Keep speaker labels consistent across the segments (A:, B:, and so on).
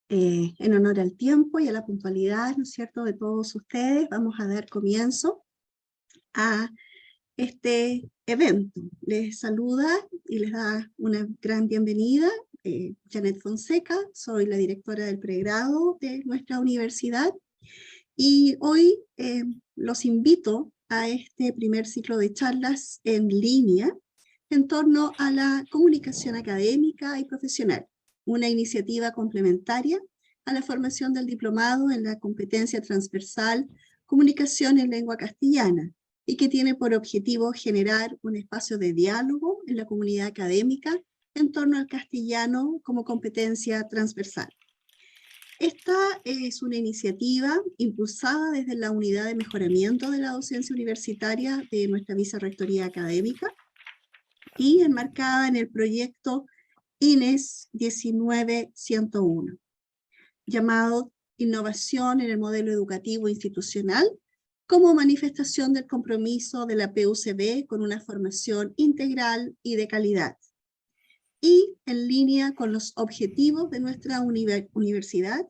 A: En honor al tiempo y a la puntualidad, ¿no es cierto?, de todos ustedes, vamos a dar comienzo a este evento. Les saluda y les da una gran bienvenida Janet Fonseca, soy la directora del pregrado de nuestra universidad y hoy los invito a este primer ciclo de charlas en línea en torno a la comunicación académica y profesional, una iniciativa complementaria a la formación del diplomado en la competencia transversal Comunicación en Lengua Castellana, y que tiene por objetivo generar un espacio de diálogo en la comunidad académica en torno al castellano como competencia transversal. Esta es una iniciativa impulsada desde la Unidad de Mejoramiento de la Docencia Universitaria de nuestra Vicerrectoría Académica y enmarcada en el proyecto INES 19101, llamado Innovación en el Modelo Educativo Institucional, como manifestación del compromiso de la PUCB con una formación integral y de calidad, y en línea con los objetivos de nuestra universidad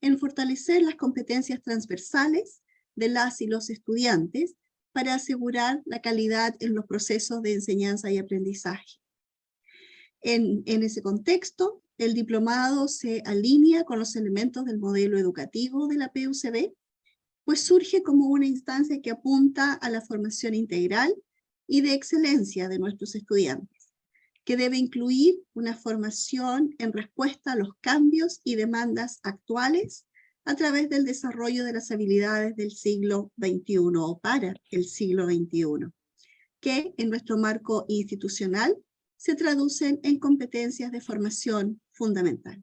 A: en fortalecer las competencias transversales de las y los estudiantes para asegurar la calidad en los procesos de enseñanza y aprendizaje. En ese contexto, el diplomado se alinea con los elementos del modelo educativo de la PUCB, pues surge como una instancia que apunta a la formación integral y de excelencia de nuestros estudiantes, que debe incluir una formación en respuesta a los cambios y demandas actuales a través del desarrollo de las habilidades del siglo XXI o para el siglo XXI, que en nuestro marco institucional se traducen en competencias de formación fundamental.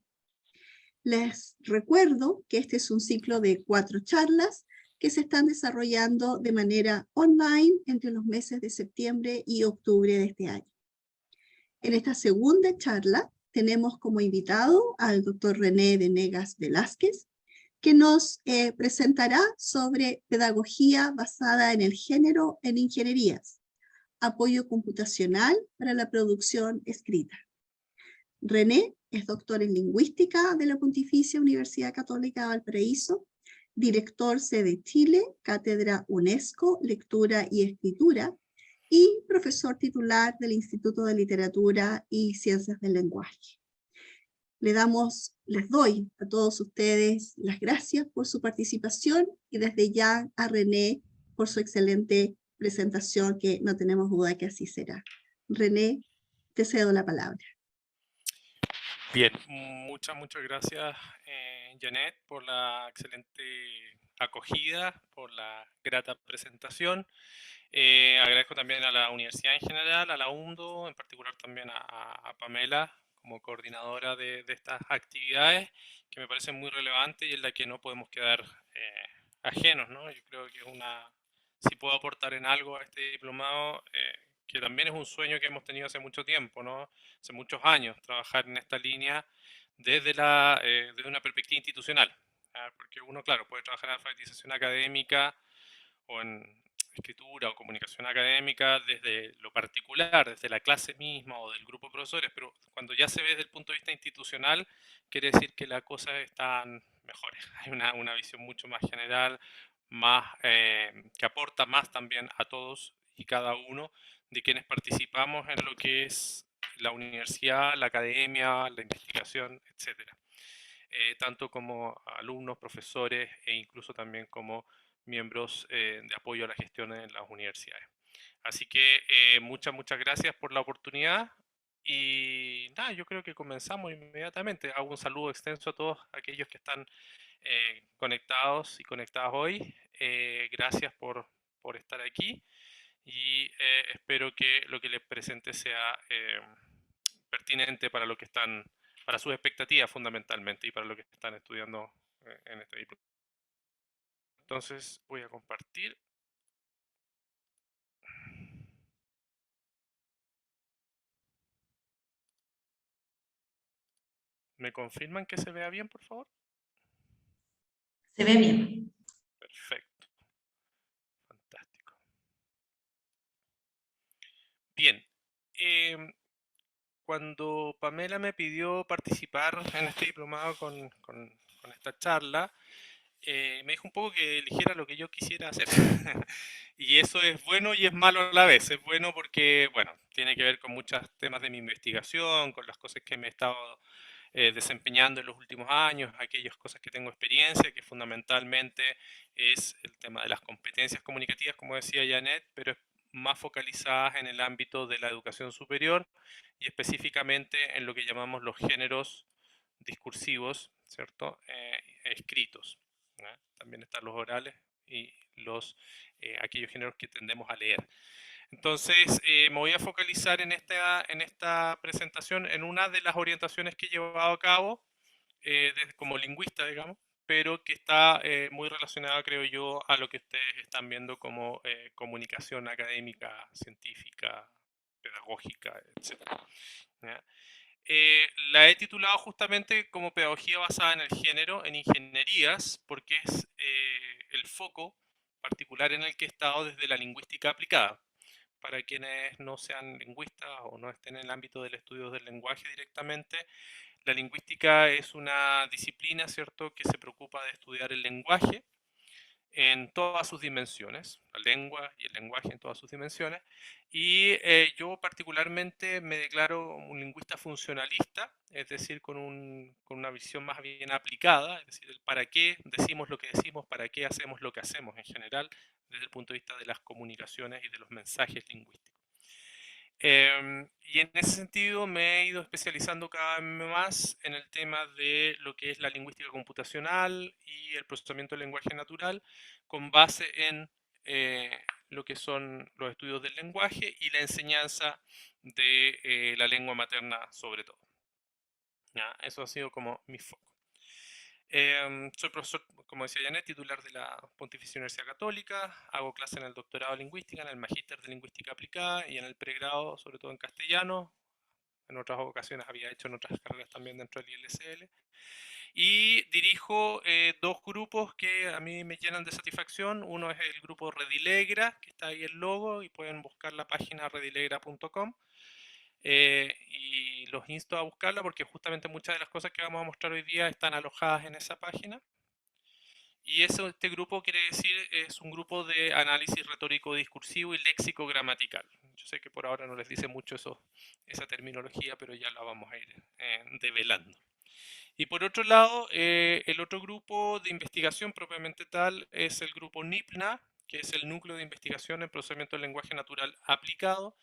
A: Les recuerdo que este es un ciclo de 4 charlas que se están desarrollando de manera online entre los meses de septiembre y octubre de este año. En esta segunda charla tenemos como invitado al doctor René Venegas Velázquez, que nos presentará sobre pedagogía basada en el género en ingenierías, apoyo computacional para la producción escrita. René es doctor en lingüística de la Pontificia Universidad Católica de Valparaíso, director sede Chile, cátedra UNESCO, lectura y escritura, y profesor titular del Instituto de Literatura y Ciencias del Lenguaje. Les doy a todos ustedes las gracias por su participación y desde ya a René por su excelente presentación, que no tenemos duda que así será. René, te cedo la palabra.
B: Bien, muchas gracias, Janet, por la excelente acogida, por la grata presentación. Agradezco también a la universidad en general, a la UNDO, en particular también a Pamela como coordinadora de estas actividades, que me parecen muy relevantes y en la que no podemos quedar ajenos, ¿no? Yo creo que si puedo aportar en algo a este diplomado, que también es un sueño que hemos tenido hace mucho tiempo, ¿no? Hace muchos años, trabajar en esta línea desde una perspectiva institucional. Porque uno, claro, puede trabajar en alfabetización académica o en escritura o comunicación académica desde lo particular, desde la clase misma o del grupo de profesores, pero cuando ya se ve desde el punto de vista institucional, quiere decir que las cosas están mejores. Hay una visión mucho más general, que aporta más también a todos y cada uno de quienes participamos en lo que es la universidad, la academia, la investigación, etcétera. Tanto como alumnos, profesores e incluso también como miembros de apoyo a la gestión en las universidades. Así que muchas gracias por la oportunidad y nada, yo creo que comenzamos inmediatamente. Hago un saludo extenso a todos aquellos que están conectados y conectadas hoy. Gracias por estar aquí y espero que lo que les presente sea pertinente para lo que están, para sus expectativas fundamentalmente y para lo que están estudiando en este diploma. Entonces voy a compartir. ¿Me confirman que se vea bien, por favor?
C: Se ve bien.
B: Perfecto. Fantástico. Bien. cuando Pamela me pidió participar en este diplomado con esta charla, me dijo un poco que eligiera lo que yo quisiera hacer. Y eso es bueno y es malo a la vez. Es bueno porque, bueno, tiene que ver con muchos temas de mi investigación, con las cosas que me he estado desempeñando en los últimos años, aquellas cosas que tengo experiencia, que fundamentalmente es el tema de las competencias comunicativas, como decía Janet, pero es más focalizadas en el ámbito de la educación superior y específicamente en lo que llamamos los géneros discursivos, ¿cierto? Escritos. ¿No? También están los orales y aquellos géneros que tendemos a leer. Entonces, me voy a focalizar en esta presentación en una de las orientaciones que he llevado a cabo como lingüista, digamos, pero que está muy relacionada, creo yo, a lo que ustedes están viendo como comunicación académica, científica, pedagógica, etc. ¿Ya? La he titulado justamente como pedagogía basada en el género, en ingenierías, porque es el foco particular en el que he estado desde la lingüística aplicada. Para quienes no sean lingüistas o no estén en el ámbito del estudio del lenguaje directamente, la lingüística es una disciplina, ¿cierto?, que se preocupa de estudiar el lenguaje en todas sus dimensiones, la lengua y el lenguaje en todas sus dimensiones, y yo particularmente me declaro un lingüista funcionalista, es decir, con una visión más bien aplicada, es decir, el para qué decimos lo que decimos, para qué hacemos lo que hacemos en general, desde el punto de vista de las comunicaciones y de los mensajes lingüísticos. Y en ese sentido me he ido especializando cada vez más en el tema de lo que es la lingüística computacional y el procesamiento del lenguaje natural con base en lo que son los estudios del lenguaje y la enseñanza de la lengua materna sobre todo. ¿Ya? Eso ha sido como mi foco. Soy profesor, como decía Janet, titular de la Pontificia Universidad Católica, hago clases en el doctorado de lingüística, en el magíster de lingüística aplicada y en el pregrado, sobre todo en castellano. En otras ocasiones había hecho en otras carreras también dentro del ILSL. Y dirijo dos grupos que a mí me llenan de satisfacción. Uno es el grupo Redilegra, que está ahí el logo, y pueden buscar la página redilegra.com. Y los insto a buscarla porque justamente muchas de las cosas que vamos a mostrar hoy día están alojadas en esa página. Y este grupo quiere decir, es un grupo de análisis retórico discursivo y léxico gramatical. Yo sé que por ahora no les dice mucho esa terminología, pero ya la vamos a ir develando. Y por otro lado, el otro grupo de investigación propiamente tal es el grupo NIPNA, que es el Núcleo de Investigación en Procesamiento del Lenguaje Natural Aplicado,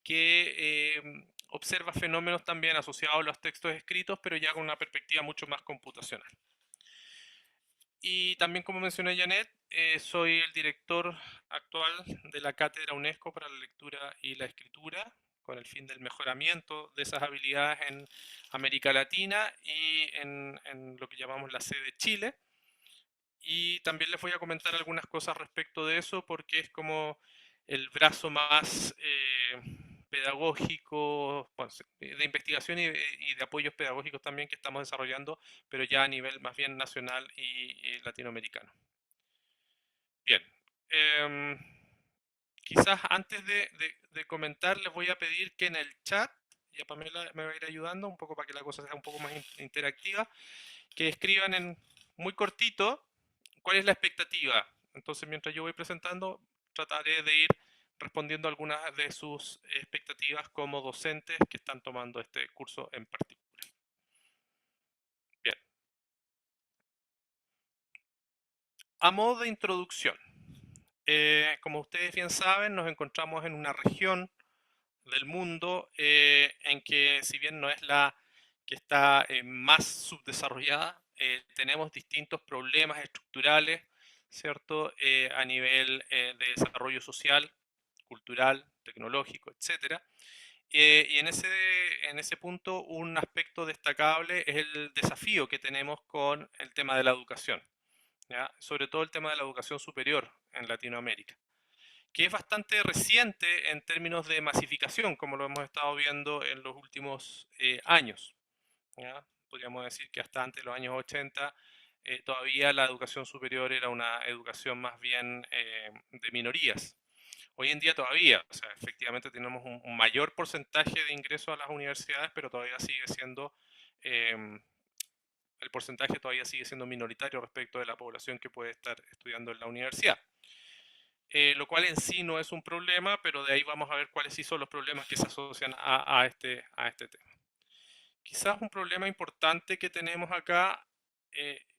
B: que observa fenómenos también asociados a los textos escritos, pero ya con una perspectiva mucho más computacional. Y también, como mencioné Janet, soy el director actual de la Cátedra UNESCO para la Lectura y la Escritura, con el fin del mejoramiento de esas habilidades en América Latina y en lo que llamamos la sede de Chile. Y también les voy a comentar algunas cosas respecto de eso, porque es como el brazo más pedagógico, de investigación y de apoyos pedagógicos también que estamos desarrollando, pero ya a nivel más bien nacional y latinoamericano. Bien. Quizás antes de comentar, les voy a pedir que en el chat, ya Pamela me va a ir ayudando un poco para que la cosa sea un poco más interactiva, que escriban en muy cortito cuál es la expectativa. Entonces, mientras yo voy presentando, trataré de ir respondiendo algunas de sus expectativas como docentes que están tomando este curso en particular. Bien. A modo de introducción, como ustedes bien saben, nos encontramos en una región del mundo en que, si bien no es la que está más subdesarrollada, tenemos distintos problemas estructurales, ¿cierto? A nivel de desarrollo social, cultural, tecnológico, etc. Y en ese punto, un aspecto destacable es el desafío que tenemos con el tema de la educación, ¿ya? Sobre todo el tema de la educación superior en Latinoamérica, que es bastante reciente en términos de masificación, como lo hemos estado viendo en los últimos años. ¿Ya? Podríamos decir que hasta antes de los años 80 todavía la educación superior era una educación más bien de minorías. Hoy en día todavía, o sea, efectivamente tenemos un mayor porcentaje de ingreso a las universidades, pero todavía sigue siendo, el porcentaje todavía sigue siendo minoritario respecto de la población que puede estar estudiando en la universidad. Lo cual en sí no es un problema, pero de ahí vamos a ver cuáles sí son los problemas que se asocian a este tema. Quizás un problema importante que tenemos acá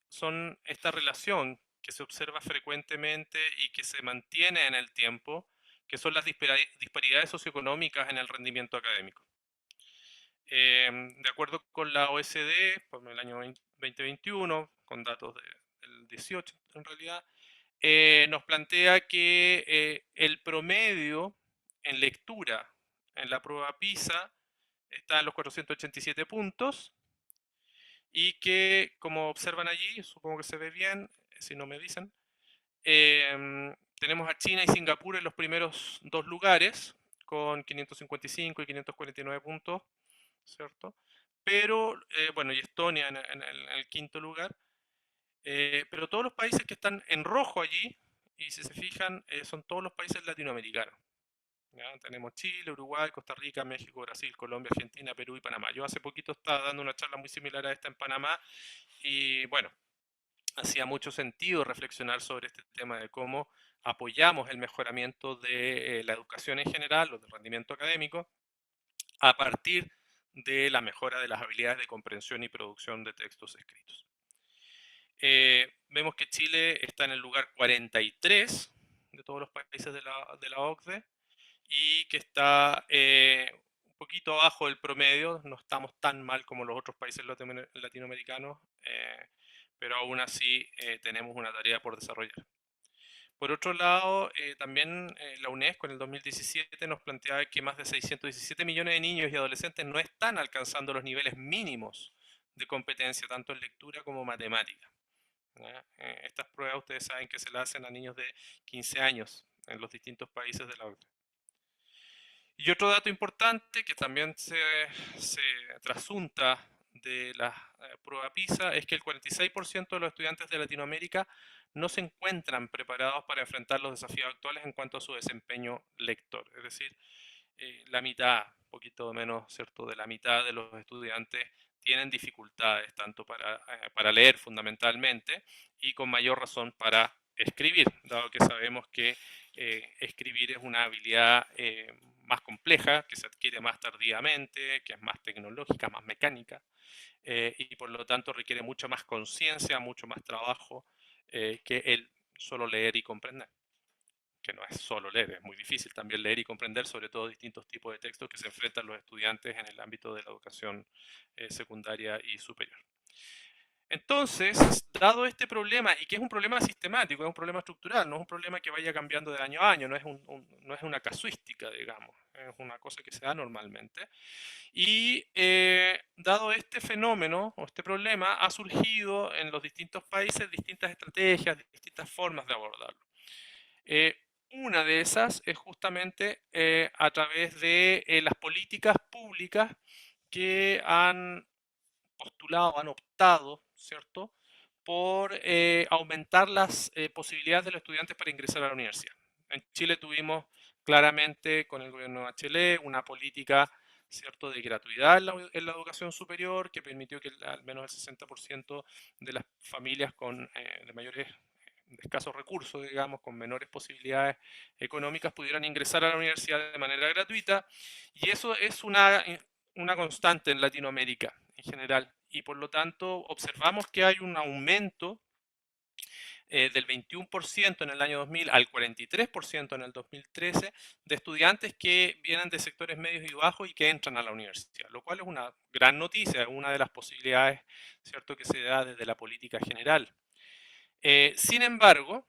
B: son esta relación que se observa frecuentemente y que se mantiene en el tiempo, que son las disparidades socioeconómicas en el rendimiento académico. De acuerdo con la OECD, por el año 2021, con datos del 18 en realidad, nos plantea que el promedio en lectura en la prueba PISA está en los 487 puntos y que, como observan allí, supongo que se ve bien, si no me dicen, tenemos a China y Singapur en los primeros dos lugares, con 555 y 549 puntos, ¿cierto? Pero, bueno, y Estonia en el quinto lugar, pero todos los países que están en rojo allí, y si se fijan, son todos los países latinoamericanos. ¿Ya? Tenemos Chile, Uruguay, Costa Rica, México, Brasil, Colombia, Argentina, Perú y Panamá. Yo hace poquito estaba dando una charla muy similar a esta en Panamá y bueno, hacía mucho sentido reflexionar sobre este tema de cómo apoyamos el mejoramiento de la educación en general o del rendimiento académico a partir de la mejora de las habilidades de comprensión y producción de textos escritos. Vemos que Chile está en el lugar 43 de todos los países de la OCDE y que está un poquito abajo del promedio, no estamos tan mal como los otros países latinoamericanos, pero aún así tenemos una tarea por desarrollar. Por otro lado, también la UNESCO en el 2017 nos planteaba que más de 617 millones de niños y adolescentes no están alcanzando los niveles mínimos de competencia, tanto en lectura como matemática. Estas pruebas ustedes saben que se las hacen a niños de 15 años en los distintos países de la OCDE. Y otro dato importante que también se trasunta de la prueba PISA es que el 46% de los estudiantes de Latinoamérica no se encuentran preparados para enfrentar los desafíos actuales en cuanto a su desempeño lector. Es decir, la mitad, un poquito menos, ¿cierto?, de la mitad de los estudiantes tienen dificultades tanto para leer fundamentalmente y con mayor razón para escribir, dado que sabemos que escribir es una habilidad más compleja, que se adquiere más tardíamente, que es más tecnológica, más mecánica, y por lo tanto requiere mucha más conciencia, mucho más trabajo que el solo leer y comprender. Que no es solo leer, es muy difícil también leer y comprender, sobre todo distintos tipos de textos que se enfrentan los estudiantes en el ámbito de la educación secundaria y superior. Entonces, dado este problema, y que es un problema sistemático, es un problema estructural, no es un problema que vaya cambiando de año a año, no es una casuística, digamos, es una cosa que se da normalmente. Y dado este fenómeno o este problema, ha surgido en los distintos países distintas estrategias, distintas formas de abordarlo. Una de esas es justamente a través de las políticas públicas que han postulado, han optado, ¿cierto?, por aumentar las posibilidades de los estudiantes para ingresar a la universidad. En Chile tuvimos claramente con el gobierno de Bachelet una política, ¿cierto?, de gratuidad en la educación superior que permitió que al menos el 60% de las familias de mayores de escasos recursos, digamos, con menores posibilidades económicas, pudieran ingresar a la universidad de manera gratuita. Y eso es una constante en Latinoamérica en general. Y por lo tanto, observamos que hay un aumento del 21% en el año 2000 al 43% en el 2013 de estudiantes que vienen de sectores medios y bajos y que entran a la universidad, lo cual es una gran noticia, una de las posibilidades, ¿cierto?, que se da desde la política general. Sin embargo,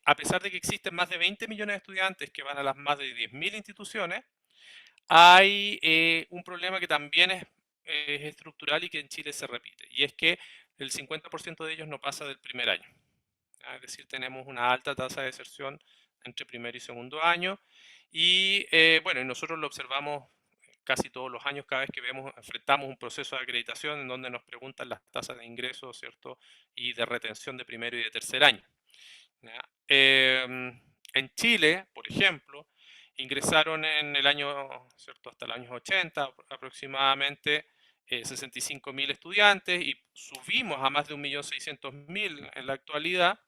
B: a pesar de que existen más de 20 millones de estudiantes que van a las más de 10.000 instituciones, hay un problema que también es estructural y que en Chile se repite, y es que el 50% de ellos no pasa del primer año. Es decir, tenemos una alta tasa de deserción entre primer y segundo año, y bueno, nosotros lo observamos casi todos los años, cada vez que enfrentamos un proceso de acreditación en donde nos preguntan las tasas de ingreso, ¿cierto?, y de retención de primero y de tercer año. En Chile, por ejemplo, ingresaron en el año, ¿cierto?, hasta el año 80 aproximadamente 65.000 estudiantes y subimos a más de 1.600.000 en la actualidad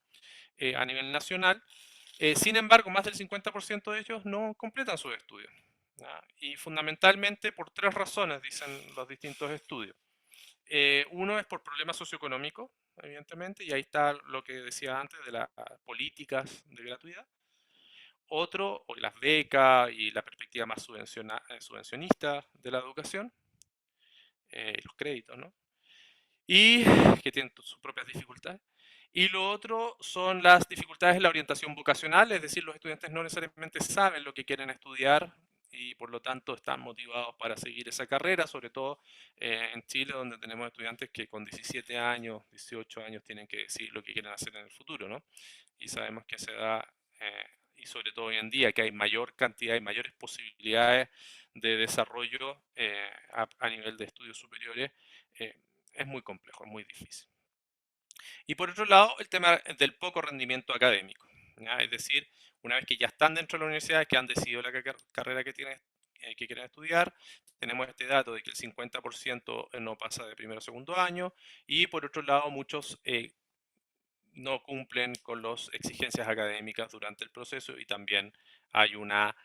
B: a nivel nacional. Sin embargo, más del 50% de ellos no completan sus estudios. ¿Ya? Y fundamentalmente por tres razones, dicen los distintos estudios. Uno es por problemas socioeconómicos, evidentemente, y ahí está lo que decía antes de las políticas de gratuidad. Otro, o las becas y la perspectiva más subvencionista de la educación, los créditos, ¿no? Y que tienen sus propias dificultades. Y lo otro son las dificultades en la orientación vocacional, es decir, los estudiantes no necesariamente saben lo que quieren estudiar y por lo tanto están motivados para seguir esa carrera, sobre todo en Chile, donde tenemos estudiantes que con 17 años, 18 años tienen que decir lo que quieren hacer en el futuro, ¿no? Y sabemos que se da, y sobre todo hoy en día, que hay mayor cantidad y mayores posibilidades de desarrollo a nivel de estudios superiores, es muy complejo, es muy difícil. Y por otro lado, el tema del poco rendimiento académico. ¿Ya? Es decir, una vez que ya están dentro de la universidad, que han decidido la carrera que quieren estudiar, tenemos este dato de que el 50% no pasa de primero o segundo año, y por otro lado, muchos no cumplen con las exigencias académicas durante el proceso y también hay una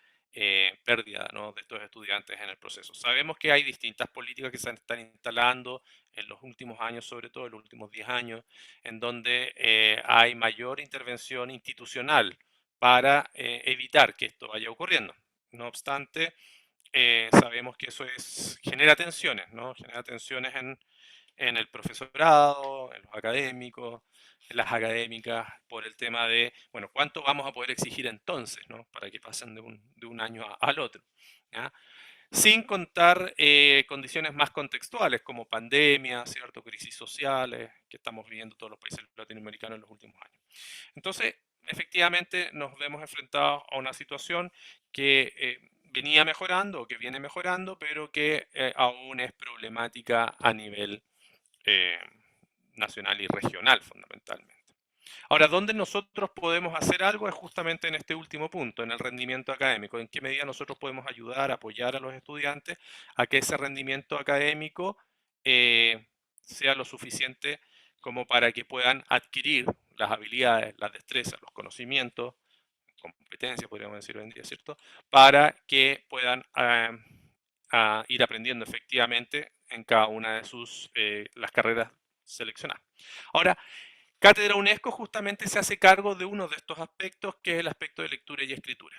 B: pérdida, ¿no?, de estos estudiantes en el proceso. Sabemos que hay distintas políticas que se están instalando en los últimos años, sobre todo en los últimos 10 años, en donde hay mayor intervención institucional para evitar que esto vaya ocurriendo. No obstante, sabemos que eso genera tensiones, ¿no? Genera tensiones en el profesorado, en los académicos, en las académicas, por el tema de, bueno, ¿cuánto vamos a poder exigir entonces, ¿no?, para que pasen de un año al otro? ¿Ya? Sin contar condiciones más contextuales como pandemia, ¿cierto?, crisis sociales que estamos viviendo todos los países latinoamericanos en los últimos años. Entonces, efectivamente, nos vemos enfrentados a una situación que venía mejorando o que viene mejorando, pero que aún es problemática a nivel eh, nacional y regional fundamentalmente. Ahora, ¿dónde nosotros podemos hacer algo? Es justamente en este último punto, en el rendimiento académico. ¿En qué medida nosotros podemos ayudar, apoyar a los estudiantes a que ese rendimiento académico sea lo suficiente como para que puedan adquirir las habilidades, las destrezas, los conocimientos, competencias, podríamos decir hoy en día, ¿cierto? Para que puedan ir aprendiendo efectivamente en cada una de las carreras seleccionadas. Ahora, Cátedra UNESCO justamente se hace cargo de uno de estos aspectos, que es el aspecto de lectura y escritura.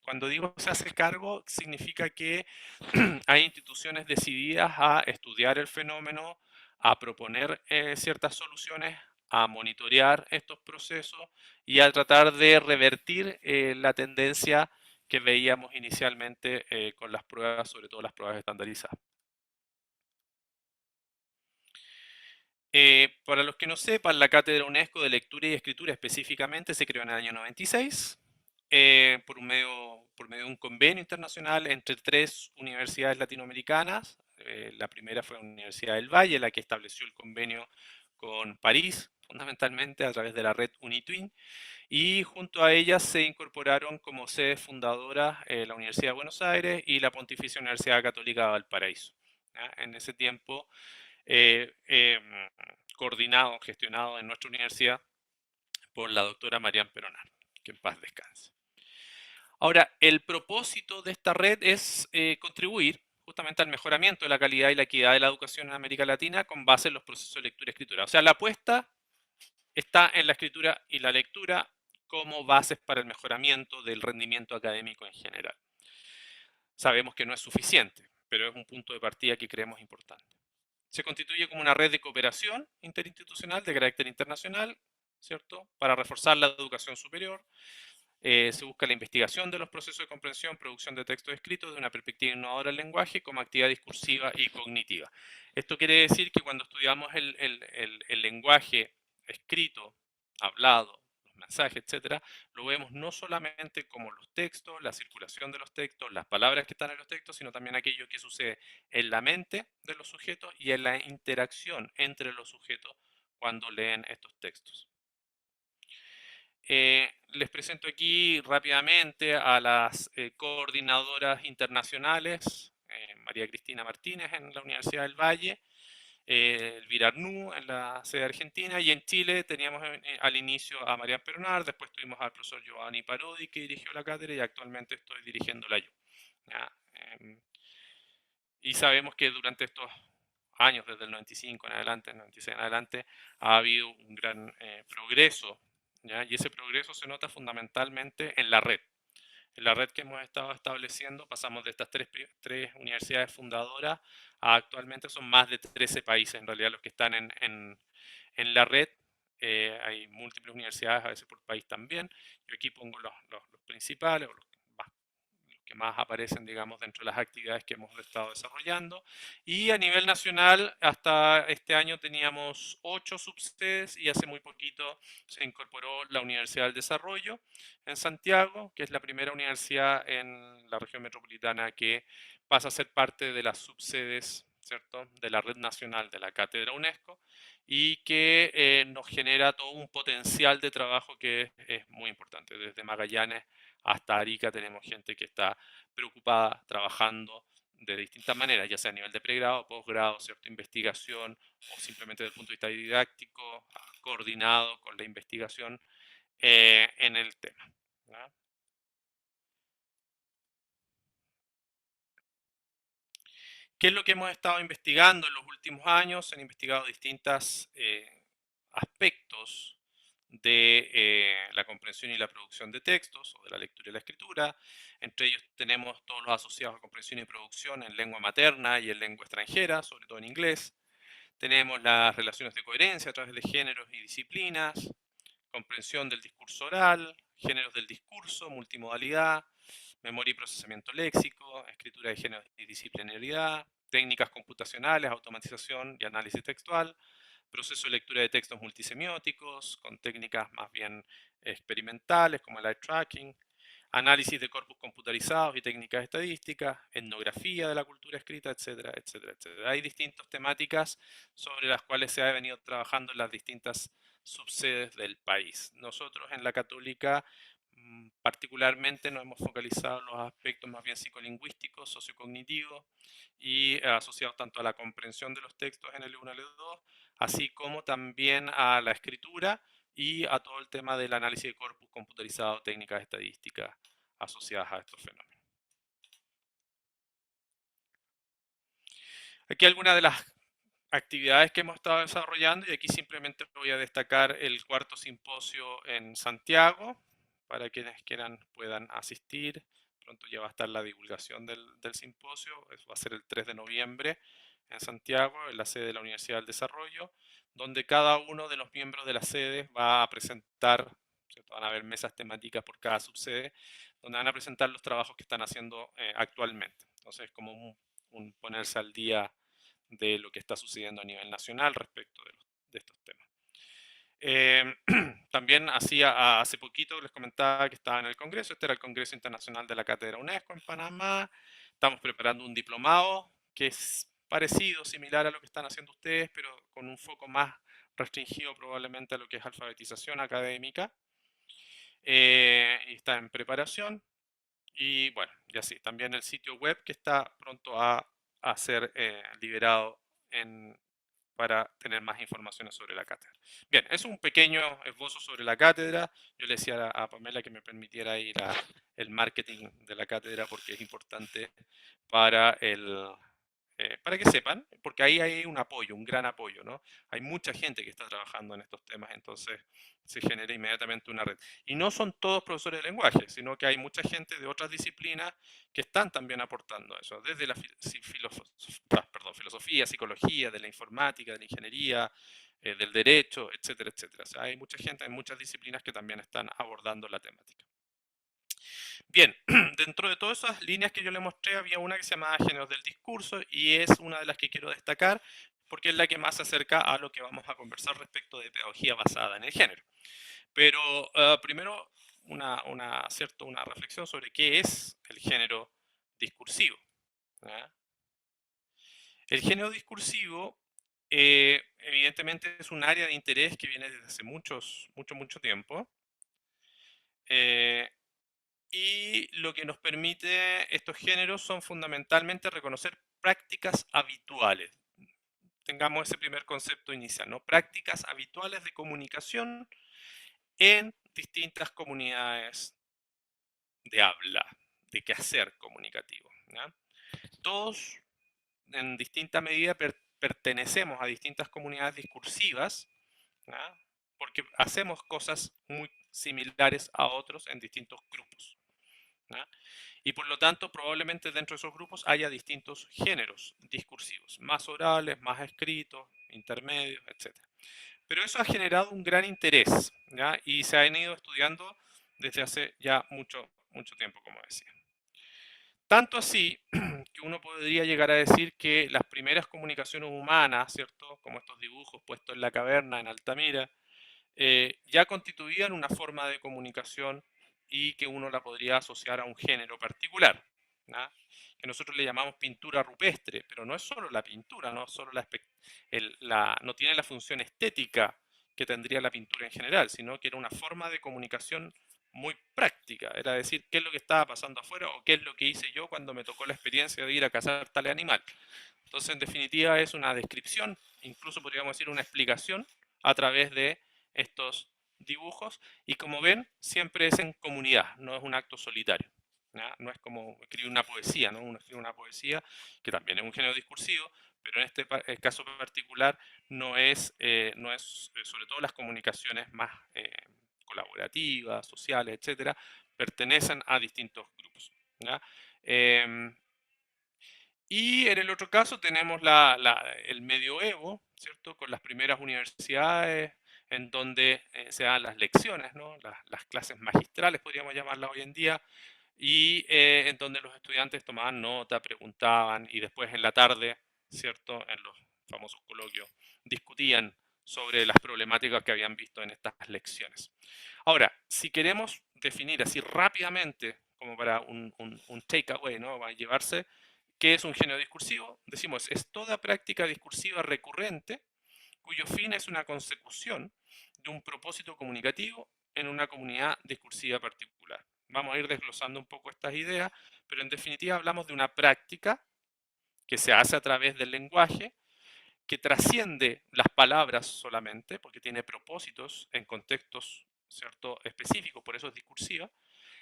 B: Cuando digo se hace cargo, significa que hay instituciones decididas a estudiar el fenómeno, a proponer ciertas soluciones, a monitorear estos procesos y a tratar de revertir la tendencia que veíamos inicialmente con las pruebas, sobre todo las pruebas estandarizadas. Para los que no sepan, la Cátedra UNESCO de Lectura y Escritura específicamente se creó en el año 96 por medio de un convenio internacional entre tres universidades latinoamericanas. La primera fue la Universidad del Valle, la que estableció el convenio con París, fundamentalmente a través de la red UNITWIN, y junto a ellas se incorporaron como sedes fundadoras la Universidad de Buenos Aires y la Pontificia Universidad Católica de Valparaíso. ¿Ya? En ese tiempo coordinado, gestionado en nuestra universidad por la doctora Marian Peronar, que en paz descanse. Ahora, el propósito de esta red es contribuir justamente al mejoramiento de la calidad y la equidad de la educación en América Latina con base en los procesos de lectura y escritura. O sea, la apuesta está en la escritura y la lectura como bases para el mejoramiento del rendimiento académico en general. Sabemos que no es suficiente, pero es un punto de partida que creemos importante. Se constituye como una red de cooperación interinstitucional de carácter internacional, ¿cierto?, para reforzar la educación superior. Se busca la investigación de los procesos de comprensión, producción de textos escritos de una perspectiva innovadora del lenguaje como actividad discursiva y cognitiva. Esto quiere decir que cuando estudiamos el lenguaje escrito, hablado, los mensajes, etcétera, lo vemos no solamente como los textos, la circulación de los textos, las palabras que están en los textos, sino también aquello que sucede en la mente de los sujetos y en la interacción entre los sujetos cuando leen estos textos. Les presento aquí rápidamente a las coordinadoras internacionales, María Cristina Martínez en la Universidad del Valle, Elvira Arnú en la sede argentina, y en Chile teníamos al inicio a María Pernar, después tuvimos al profesor Giovanni Parodi que dirigió la cátedra y actualmente estoy dirigiéndola yo. ¿Ya? Y sabemos que durante estos años, desde el 95 en adelante, el 96 en adelante, ha habido un gran progreso, ¿ya? Y ese progreso se nota fundamentalmente en la red. En la red que hemos estado estableciendo, pasamos de estas tres universidades fundadoras a actualmente son más de 13 países, en realidad, los que están en la red. Hay múltiples universidades, a veces por país también. Yo aquí pongo los principales, o los que más aparecen, digamos, dentro de las actividades que hemos estado desarrollando. Y a nivel nacional, hasta este año teníamos 8 subsedes y hace muy poquito se incorporó la Universidad del Desarrollo en Santiago, que es la primera universidad en la región metropolitana que pasa a ser parte de las subsedes, ¿cierto?, de la red nacional de la Cátedra UNESCO y que nos genera todo un potencial de trabajo que es muy importante. Desde Magallanes hasta Arica tenemos gente que está preocupada trabajando de distintas maneras, ya sea a nivel de pregrado, posgrado, ¿cierto?, investigación o simplemente desde el punto de vista didáctico, coordinado con la investigación en el tema, ¿no? ¿Qué es lo que hemos estado investigando en los últimos años? Se han investigado distintos aspectos de la comprensión y la producción de textos, o de la lectura y la escritura. Entre ellos tenemos todos los asociados a comprensión y producción en lengua materna y en lengua extranjera, sobre todo en inglés. Tenemos las relaciones de coherencia a través de géneros y disciplinas, comprensión del discurso oral, géneros del discurso, multimodalidad, memoria y procesamiento léxico, escritura de géneros y disciplinaridad, técnicas computacionales, automatización y análisis textual, proceso de lectura de textos multisemióticos, con técnicas más bien experimentales como el eye tracking, análisis de corpus computarizados y técnicas estadísticas, etnografía de la cultura escrita, etcétera, etcétera, etcétera. Hay distintas temáticas sobre las cuales se ha venido trabajando en las distintas subsedes del país. Nosotros en la Católica particularmente nos hemos focalizado en los aspectos más bien psicolingüísticos, sociocognitivos y asociados tanto a la comprensión de los textos en L1 y L2, así como también a la escritura y a todo el tema del análisis de corpus computarizado, técnicas estadísticas asociadas a estos fenómenos. Aquí algunas de las actividades que hemos estado desarrollando, y aquí simplemente voy a destacar el cuarto simposio en Santiago, para quienes quieran puedan asistir. Pronto ya va a estar la divulgación del simposio, eso va a ser el 3 de noviembre en Santiago, en la sede de la Universidad del Desarrollo, donde cada uno de los miembros de la sede va a presentar, ¿cierto?, van a haber mesas temáticas por cada subsede, donde van a presentar los trabajos que están haciendo actualmente. Entonces, como un ponerse al día de lo que está sucediendo a nivel nacional respecto de estos temas. También hace poquito les comentaba que estaba en el Congreso, este era el Congreso Internacional de la Cátedra UNESCO en Panamá. Estamos preparando un diplomado que es parecido, similar a lo que están haciendo ustedes, pero con un foco más restringido probablemente a lo que es alfabetización académica. Y está en preparación. Y bueno, y así, también el sitio web que está pronto a ser liberado para tener más informaciones sobre la cátedra. Bien, es un pequeño esbozo sobre la cátedra. Yo le decía a Pamela que me permitiera ir el marketing de la cátedra porque es importante para para que sepan, porque ahí hay un apoyo, un gran apoyo, ¿no? Hay mucha gente que está trabajando en estos temas, entonces se genera inmediatamente una red. Y no son todos profesores de lenguaje, sino que hay mucha gente de otras disciplinas que están también aportando a eso, desde la filosofía, psicología, de la informática, de la ingeniería, del derecho, etcétera, etcétera. O sea, hay mucha gente, hay muchas disciplinas que también están abordando la temática. Bien, dentro de todas esas líneas que yo le mostré había una que se llamaba géneros del discurso y es una de las que quiero destacar porque es la que más se acerca a lo que vamos a conversar respecto de pedagogía basada en el género. Pero primero una reflexión sobre qué es el género discursivo. ¿Ya? El género discursivo evidentemente es un área de interés que viene desde hace mucho tiempo. Y lo que nos permite estos géneros son fundamentalmente reconocer prácticas habituales. Tengamos ese primer concepto inicial, ¿no? Prácticas habituales de comunicación en distintas comunidades de habla, de quehacer comunicativo, ¿ya? Todos, en distinta medida, pertenecemos a distintas comunidades discursivas, ¿ya? Porque hacemos cosas muy similares a otros en distintos grupos, ¿ya? Y por lo tanto, probablemente dentro de esos grupos haya distintos géneros discursivos, más orales, más escritos, intermedios, etc. Pero eso ha generado un gran interés, ¿ya? Y se han ido estudiando desde hace ya mucho, mucho tiempo, como decía. Tanto así que uno podría llegar a decir que las primeras comunicaciones humanas, ¿cierto? Como estos dibujos puestos en la caverna, en Altamira, ya constituían una forma de comunicación y que uno la podría asociar a un género particular, ¿ya? Que nosotros le llamamos pintura rupestre, pero no es solo la pintura, no, solo no tiene la función estética que tendría la pintura en general, sino que era una forma de comunicación muy práctica, era decir, qué es lo que estaba pasando afuera o qué es lo que hice yo cuando me tocó la experiencia de ir a cazar tal animal. Entonces, en definitiva, es una descripción, incluso podríamos decir una explicación a través de estos dibujos, y como ven, siempre es en comunidad, no es un acto solitario, ¿ya? No es como escribir una poesía, ¿no? Uno escribe una poesía, que también es un género discursivo, pero en este caso particular no es, sobre todo las comunicaciones más colaborativas, sociales, etcétera, pertenecen a distintos grupos, ¿ya? Y en el otro caso tenemos el medioevo, ¿cierto? Con las primeras universidades en donde se dan las lecciones, ¿no? Las clases magistrales, podríamos llamarlas hoy en día, y en donde los estudiantes tomaban nota, preguntaban, y después en la tarde, ¿cierto? En los famosos coloquios, discutían sobre las problemáticas que habían visto en estas lecciones. Ahora, si queremos definir así rápidamente, como para un takeaway, ¿no? Va a llevarse, ¿qué es un género discursivo? Decimos, es toda práctica discursiva recurrente cuyo fin es una consecución de un propósito comunicativo en una comunidad discursiva particular. Vamos a ir desglosando un poco estas ideas, pero en definitiva hablamos de una práctica que se hace a través del lenguaje, que trasciende las palabras solamente, porque tiene propósitos en contextos, ¿cierto?, específicos, por eso es discursiva.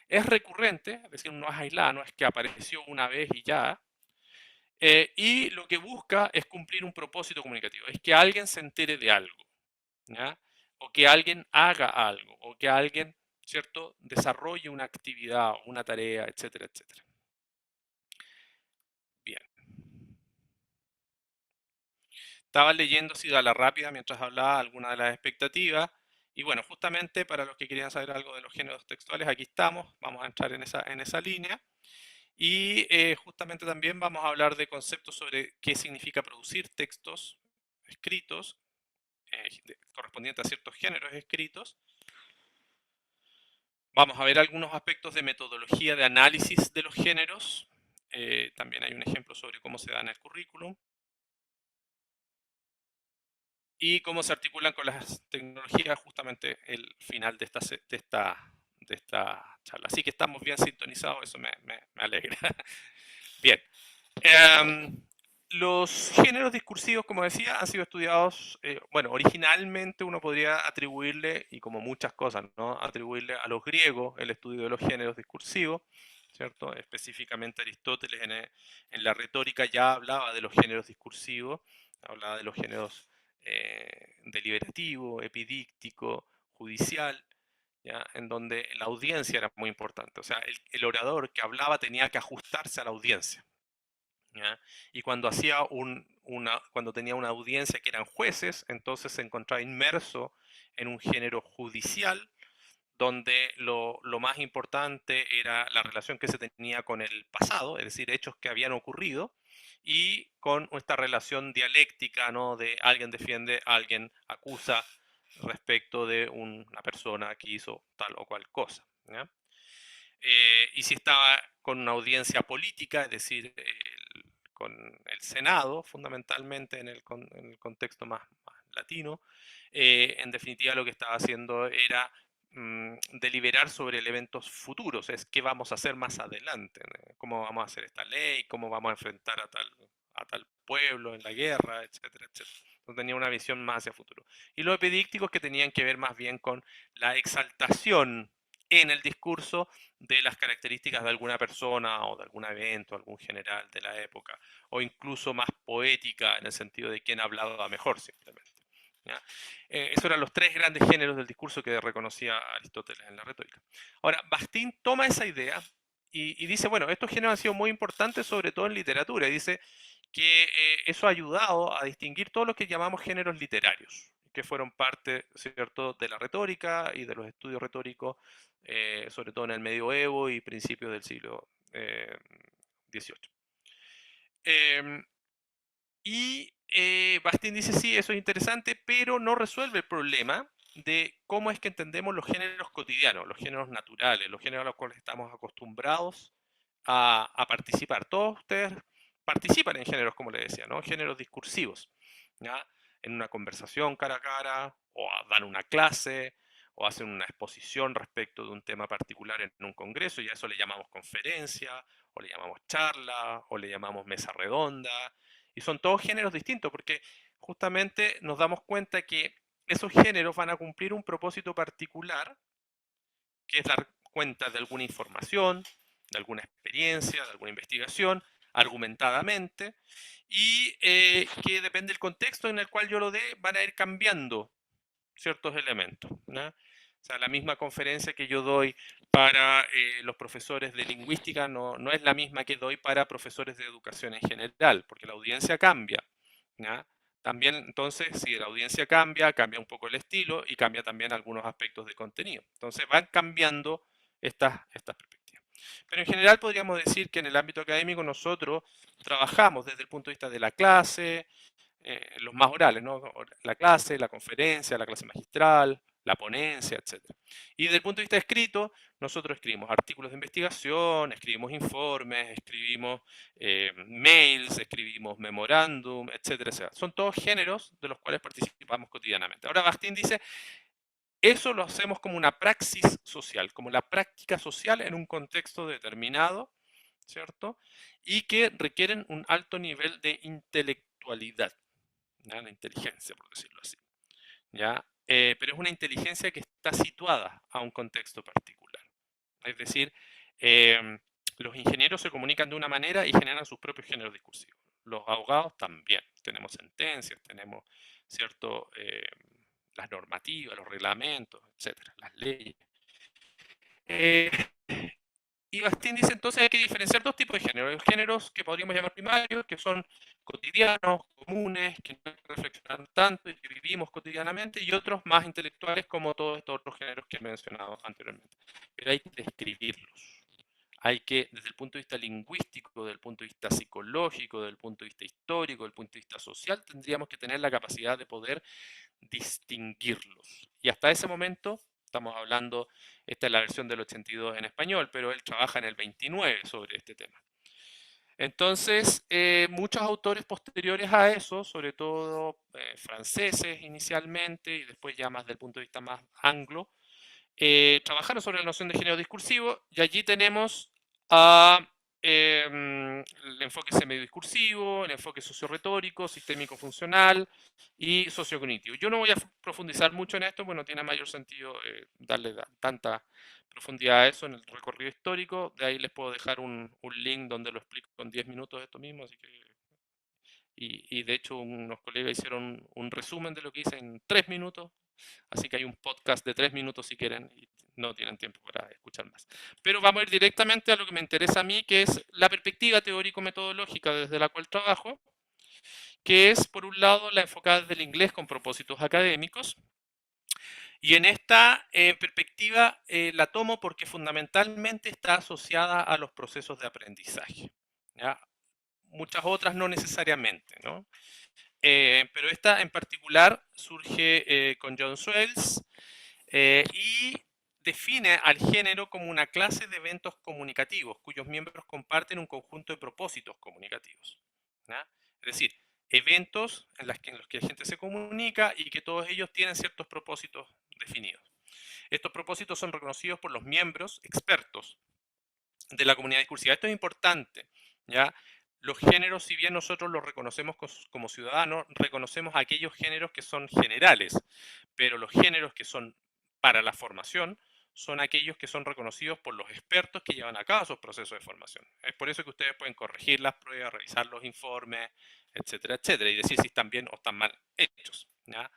B: Es recurrente, es decir, no es aislada, no es que apareció una vez y ya, y lo que busca es cumplir un propósito comunicativo, es que alguien se entere de algo, ¿ya? O que alguien haga algo, o que alguien, ¿cierto?, desarrolle una actividad, una tarea, etcétera, etcétera. Bien. Estaba leyendo así a la rápida mientras hablaba algunas de las expectativas, y bueno, justamente para los que querían saber algo de los géneros textuales, aquí estamos, vamos a entrar en esa línea. Y justamente también vamos a hablar de conceptos sobre qué significa producir textos escritos correspondientes a ciertos géneros escritos. Vamos a ver algunos aspectos de metodología de análisis de los géneros. También hay un ejemplo sobre cómo se da en el currículum. Y cómo se articulan con las tecnologías, justamente el final de esta charla. Así que estamos bien sintonizados, eso me alegra. Bien. Los géneros discursivos, como decía, han sido estudiados, bueno, originalmente uno podría atribuirle, y como muchas cosas, ¿no?, atribuirle a los griegos el estudio de los géneros discursivos, ¿cierto? Específicamente Aristóteles en la retórica ya hablaba de los géneros discursivos, hablaba de los géneros deliberativo, epidíctico, judicial, ¿ya? En donde la audiencia era muy importante, o sea, el orador que hablaba tenía que ajustarse a la audiencia, ¿ya? Y cuando cuando tenía una audiencia que eran jueces, entonces se encontraba inmerso en un género judicial, donde lo más importante era la relación que se tenía con el pasado, es decir, hechos que habían ocurrido, y con esta relación dialéctica, ¿no?, de alguien defiende, alguien acusa respecto de una persona que hizo tal o cual cosa, ¿ya? Y si estaba con una audiencia política, es decir, con el Senado, fundamentalmente en el contexto más latino, en definitiva lo que estaba haciendo era deliberar sobre eventos futuros, es qué vamos a hacer más adelante, ¿no? Cómo vamos a hacer esta ley, cómo vamos a enfrentar a tal pueblo en la guerra, etcétera, etcétera. No tenía una visión más hacia futuro. Y los epidícticos que tenían que ver más bien con la exaltación en el discurso de las características de alguna persona o de algún evento, algún general de la época, o incluso más poética en el sentido de quién hablaba mejor simplemente. ¿Ya? Esos eran los tres grandes géneros del discurso que reconocía Aristóteles en la retórica. Ahora, Bakhtin toma esa idea y dice, bueno, estos géneros han sido muy importantes, sobre todo en literatura, y dice que eso ha ayudado a distinguir todo lo que llamamos géneros literarios, que fueron parte, ¿cierto?, de la retórica y de los estudios retóricos, sobre todo en el medioevo y principios del siglo XVIII. Bakhtin dice, sí, eso es interesante, pero no resuelve el problema de cómo es que entendemos los géneros cotidianos, los géneros naturales, los géneros a los cuales estamos acostumbrados a participar. Todos ustedes participan en géneros, como le decía, ¿no? Géneros discursivos, ¿ya? En una conversación cara a cara, o dan una clase, o hacen una exposición respecto de un tema particular en un congreso, y a eso le llamamos conferencia, o le llamamos charla, o le llamamos mesa redonda, y son todos géneros distintos, porque justamente nos damos cuenta que esos géneros van a cumplir un propósito particular, que es dar cuenta de alguna información, de alguna experiencia, de alguna investigación, argumentadamente, y que depende del contexto en el cual yo lo dé, van a ir cambiando ciertos elementos, ¿no? O sea, la misma conferencia que yo doy para los profesores de lingüística no es la misma que doy para profesores de educación en general, porque la audiencia cambia, ¿ya? También, entonces, si la audiencia cambia, cambia un poco el estilo y cambia también algunos aspectos de contenido. Entonces, van cambiando estas perspectivas. Pero en general podríamos decir que en el ámbito académico nosotros trabajamos desde el punto de vista de la clase, los más orales, ¿no? La clase, la conferencia, la clase magistral, la ponencia, etc. Y desde el punto de vista escrito, nosotros escribimos artículos de investigación, escribimos informes, escribimos mails, escribimos memorándum, etcétera, etcétera. Son todos géneros de los cuales participamos cotidianamente. Ahora Bakhtin dice, eso lo hacemos como una praxis social, como la práctica social en un contexto determinado, ¿cierto? Y que requieren un alto nivel de intelectualidad. ¿Ya? La inteligencia, por decirlo así. ¿Ya? Pero es una inteligencia que está situada a un contexto particular. Es decir, los ingenieros se comunican de una manera y generan sus propios géneros discursivos. Los abogados también. Tenemos sentencias, tenemos cierto, las normativas, los reglamentos, etcétera, las leyes. Y Bakhtin dice entonces hay que diferenciar dos tipos de géneros. Los géneros que podríamos llamar primarios, que son cotidianos, comunes, que no reflexionan tanto y que vivimos cotidianamente, y otros más intelectuales como todos estos otros géneros que he mencionado anteriormente. Pero hay que describirlos. Hay que, desde el punto de vista lingüístico, desde el punto de vista psicológico, desde el punto de vista histórico, desde el punto de vista social, tendríamos que tener la capacidad de poder distinguirlos. Y hasta ese momento, estamos hablando, esta es la versión del 82 en español, pero él trabaja en el 29 sobre este tema. Entonces, muchos autores posteriores a eso, sobre todo franceses inicialmente y después ya más del punto de vista más anglo, trabajaron sobre la noción de género discursivo y allí tenemos el enfoque semidiscursivo, el enfoque socio-retórico, sistémico-funcional y sociocognitivo. Yo no voy a profundizar mucho en esto, porque no tiene mayor sentido darle tanta profundidad a eso en el recorrido histórico. De ahí les puedo dejar un link donde lo explico en 10 minutos esto mismo, así que y de hecho unos colegas hicieron un resumen de lo que hice en 3 minutos, así que hay un podcast de 3 minutos si quieren y no tienen tiempo para escuchar más. Pero vamos a ir directamente a lo que me interesa a mí, que es la perspectiva teórico-metodológica desde la cual trabajo, que es por un lado la enfocada desde el inglés con propósitos académicos, y en esta perspectiva la tomo porque fundamentalmente está asociada a los procesos de aprendizaje. ¿Ya? Muchas otras no necesariamente, ¿no? Pero esta en particular surge con John Swales y define al género como una clase de eventos comunicativos cuyos miembros comparten un conjunto de propósitos comunicativos. ¿Ya? Es decir, eventos en los que la gente se comunica y que todos ellos tienen ciertos propósitos definidos. Estos propósitos son reconocidos por los miembros expertos de la comunidad discursiva. Esto es importante, ¿ya? Los géneros, si bien nosotros los reconocemos como ciudadanos, reconocemos aquellos géneros que son generales, pero los géneros que son para la formación son aquellos que son reconocidos por los expertos que llevan a cabo esos procesos de formación. Es por eso que ustedes pueden corregir las pruebas, revisar los informes, etcétera, etcétera, y decir si están bien o están mal hechos, ¿ya?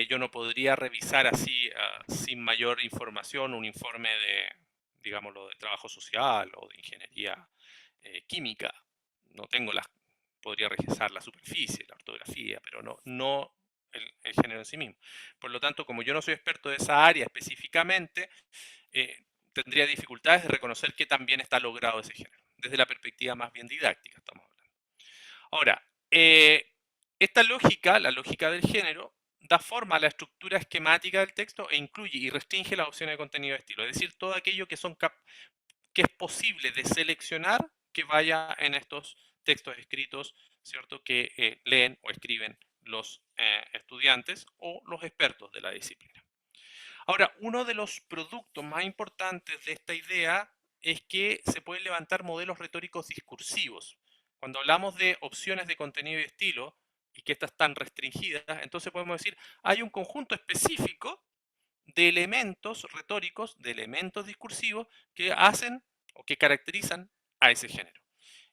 B: Yo no podría revisar así, sin mayor información, un informe de, digámoslo, de trabajo social o de ingeniería química. No tengo las, podría revisar la superficie, la ortografía, pero no el género en sí mismo. Por lo tanto, como yo no soy experto de esa área específicamente, tendría dificultades de reconocer qué tan bien está logrado ese género, desde la perspectiva más bien didáctica estamos hablando. Ahora, esta lógica, la lógica del género, da forma a la estructura esquemática del texto e incluye y restringe las opciones de contenido de estilo, es decir, todo aquello que, que es posible de seleccionar que vaya en estos textos escritos, ¿cierto?, que leen o escriben los estudiantes o los expertos de la disciplina. Ahora, uno de los productos más importantes de esta idea es que se pueden levantar modelos retóricos discursivos. Cuando hablamos de opciones de contenido y estilo, y que estas están restringidas, entonces podemos decir, hay un conjunto específico de elementos retóricos, de elementos discursivos que hacen o que caracterizan a ese género.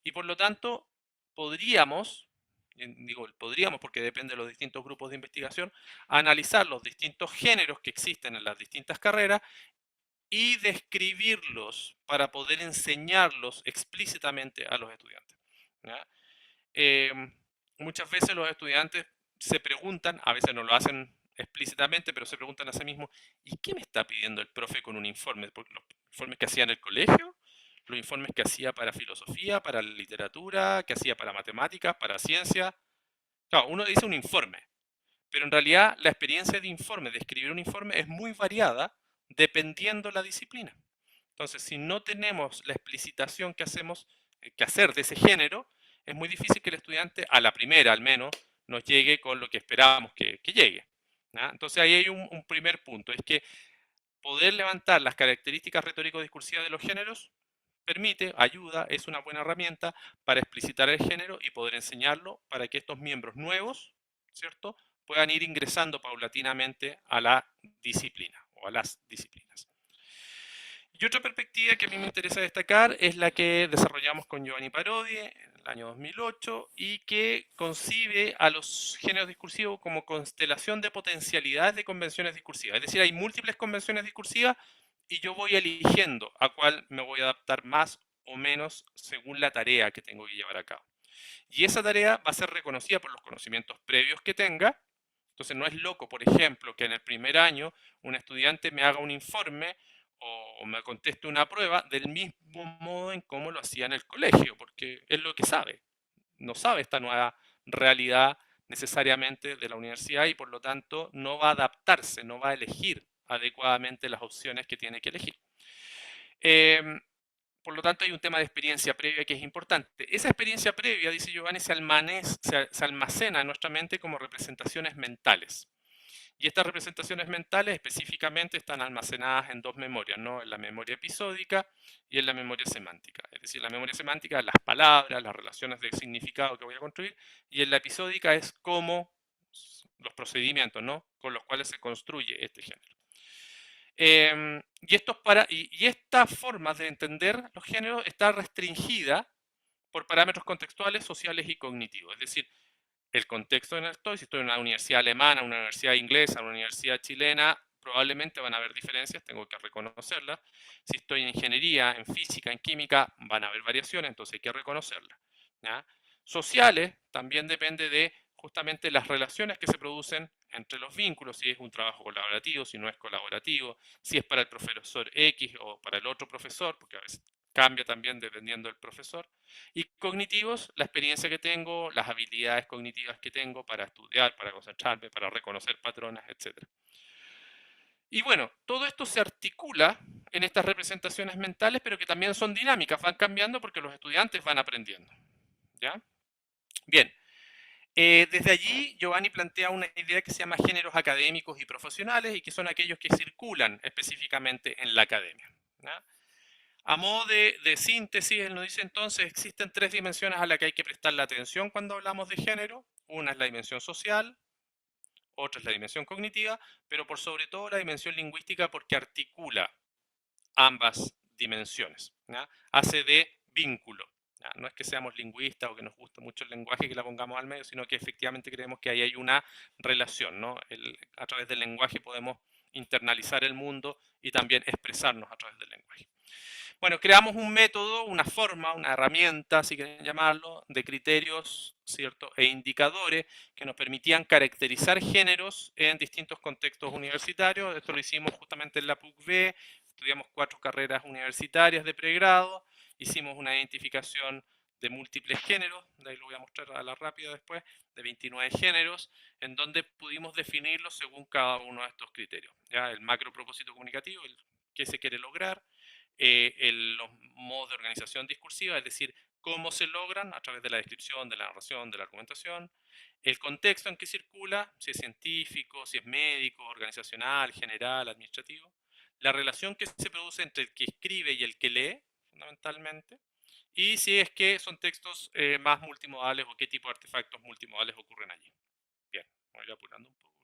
B: Y por lo tanto, podríamos, digo podríamos porque depende de los distintos grupos de investigación, analizar los distintos géneros que existen en las distintas carreras y describirlos para poder enseñarlos explícitamente a los estudiantes. Muchas veces los estudiantes se preguntan, a veces no lo hacen explícitamente, pero se preguntan a sí mismos, ¿y qué me está pidiendo el profe con un informe? Porque los informes que hacía en el colegio, los informes que hacía para filosofía, para literatura, que hacía para matemáticas, para ciencia. Claro, uno dice un informe, pero en realidad la experiencia de informe, de escribir un informe, es muy variada dependiendo la disciplina. Entonces, si no tenemos la explicitación que hacer de ese género, es muy difícil que el estudiante, a la primera al menos, nos llegue con lo que esperábamos que llegue. ¿Ya? Entonces ahí hay un primer punto, es que poder levantar las características retórico-discursivas de los géneros permite, ayuda, es una buena herramienta para explicitar el género y poder enseñarlo para que estos miembros nuevos, ¿cierto?, puedan ir ingresando paulatinamente a la disciplina o a las disciplinas. Y otra perspectiva que a mí me interesa destacar es la que desarrollamos con Giovanni Parodi en el año 2008 y que concibe a los géneros discursivos como constelación de potencialidades de convenciones discursivas. Es decir, hay múltiples convenciones discursivas y yo voy eligiendo a cuál me voy a adaptar más o menos según la tarea que tengo que llevar a cabo. Y esa tarea va a ser reconocida por los conocimientos previos que tenga. Entonces no es loco, por ejemplo, que en el primer año un estudiante me haga un informe o me conteste una prueba del mismo modo en cómo lo hacía en el colegio, porque es lo que sabe. No sabe esta nueva realidad necesariamente de la universidad y por lo tanto no va a adaptarse, no va a elegir adecuadamente las opciones que tiene que elegir. Por lo tanto, hay un tema de experiencia previa que es importante. Esa experiencia previa, dice Giovanni, se almacena en nuestra mente como representaciones mentales. Y estas representaciones mentales específicamente están almacenadas en dos memorias, ¿no? En la memoria episódica y en la memoria semántica. Es decir, la memoria semántica, las palabras, las relaciones de significado que voy a construir, y en la episódica es cómo los procedimientos, ¿no?, con los cuales se construye este género. Y esta forma de entender los géneros está restringida por parámetros contextuales, sociales y cognitivos. Es decir, el contexto en el que estoy, si estoy en una universidad alemana, una universidad inglesa, una universidad chilena, probablemente van a haber diferencias, tengo que reconocerlas. Si estoy en ingeniería, en física, en química, van a haber variaciones, entonces hay que reconocerlas. ¿Ya? Sociales también depende de justamente las relaciones que se producen entre los vínculos, si es un trabajo colaborativo, si no es colaborativo, si es para el profesor X o para el otro profesor, porque a veces cambia también dependiendo del profesor. Y cognitivos, la experiencia que tengo, las habilidades cognitivas que tengo para estudiar, para concentrarme, para reconocer patrones, etc. Y bueno, todo esto se articula en estas representaciones mentales, pero que también son dinámicas, van cambiando porque los estudiantes van aprendiendo. ¿Ya? Bien, Desde allí, Giovanni plantea una idea que se llama géneros académicos y profesionales y que son aquellos que circulan específicamente en la academia, ¿ya? A modo de síntesis, él nos dice entonces, existen tres dimensiones a las que hay que prestarle atención cuando hablamos de género. Una es la dimensión social, otra es la dimensión cognitiva, pero por sobre todo la dimensión lingüística porque articula ambas dimensiones, ¿ya? Hace de vínculo. ¿Ya? No es que seamos lingüistas o que nos guste mucho el lenguaje y que la pongamos al medio, sino que efectivamente creemos que ahí hay una relación, ¿no? A través del lenguaje podemos internalizar el mundo y también expresarnos a través del lenguaje. Bueno, creamos un método, una forma, una herramienta, si quieren llamarlo, de criterios, ¿cierto? E indicadores que nos permitían caracterizar géneros en distintos contextos universitarios. Esto lo hicimos justamente en la PUC-B, estudiamos 4 carreras universitarias de pregrado, hicimos una identificación de múltiples géneros, de ahí lo voy a mostrar a la rápida después, de 29 géneros, en donde pudimos definirlos según cada uno de estos criterios. ¿Ya? El macro propósito comunicativo, el qué se quiere lograr, los modos de organización discursiva, es decir, cómo se logran a través de la descripción, de la narración, de la argumentación, el contexto en que circula, si es científico, si es médico, organizacional, general, administrativo, la relación que se produce entre el que escribe y el que lee, fundamentalmente, y si es que son textos más multimodales o qué tipo de artefactos multimodales ocurren allí. Bien, voy a ir apurando un poco.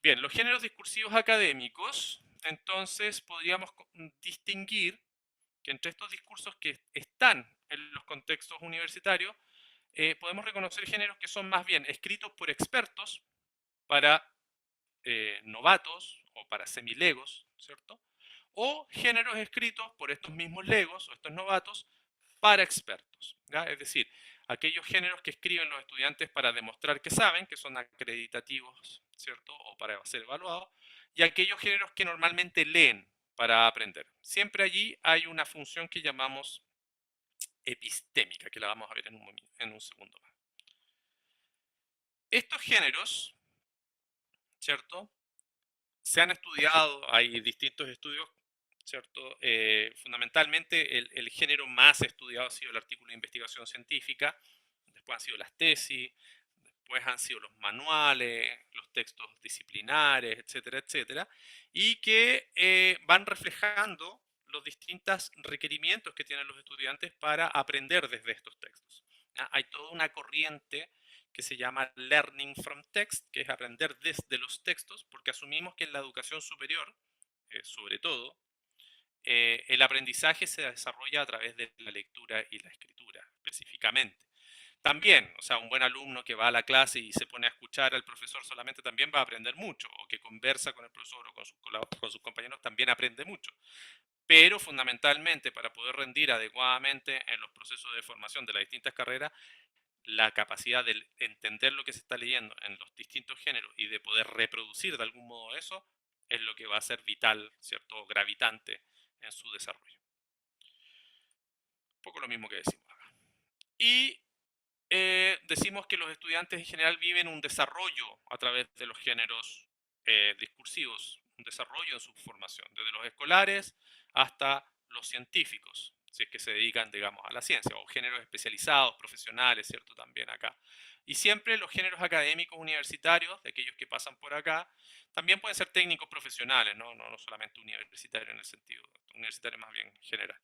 B: Bien, los géneros discursivos académicos, entonces podríamos distinguir que entre estos discursos que están en los contextos universitarios, podemos reconocer géneros que son más bien escritos por expertos para novatos o para semilegos, ¿cierto? O géneros escritos por estos mismos legos o estos novatos para expertos, ¿ya? Es decir, aquellos géneros que escriben los estudiantes para demostrar que saben, que son acreditativos, ¿cierto? O para ser evaluados, y aquellos géneros que normalmente leen para aprender. Siempre allí hay una función que llamamos epistémica, que la vamos a ver en un segundo más. Estos géneros, ¿cierto? Se han estudiado, hay distintos estudios, ¿cierto? Fundamentalmente el género más estudiado ha sido el artículo de investigación científica, después han sido las tesis, después han sido los manuales, los textos disciplinares, etcétera, etcétera, y que van reflejando los distintos requerimientos que tienen los estudiantes para aprender desde estos textos. ¿Ya? Hay toda una corriente que se llama Learning from Text, que es aprender desde los textos, porque asumimos que en la educación superior, sobre todo, el aprendizaje se desarrolla a través de la lectura y la escritura, específicamente. También, o sea, un buen alumno que va a la clase y se pone a escuchar al profesor solamente también va a aprender mucho, o que conversa con el profesor o con sus compañeros también aprende mucho. Pero fundamentalmente para poder rendir adecuadamente en los procesos de formación de las distintas carreras, la capacidad de entender lo que se está leyendo en los distintos géneros y de poder reproducir de algún modo eso, es lo que va a ser vital, ¿cierto? Gravitante en su desarrollo. Un poco lo mismo que decimos acá. Y decimos que los estudiantes en general viven un desarrollo a través de los géneros discursivos, un desarrollo en su formación, desde los escolares hasta los científicos, si es que se dedican, digamos, a la ciencia, o géneros especializados, profesionales, ¿cierto? También acá. Y siempre los géneros académicos universitarios, de aquellos que pasan por acá, también pueden ser técnicos profesionales, no solamente universitarios en el sentido, universitario más bien general.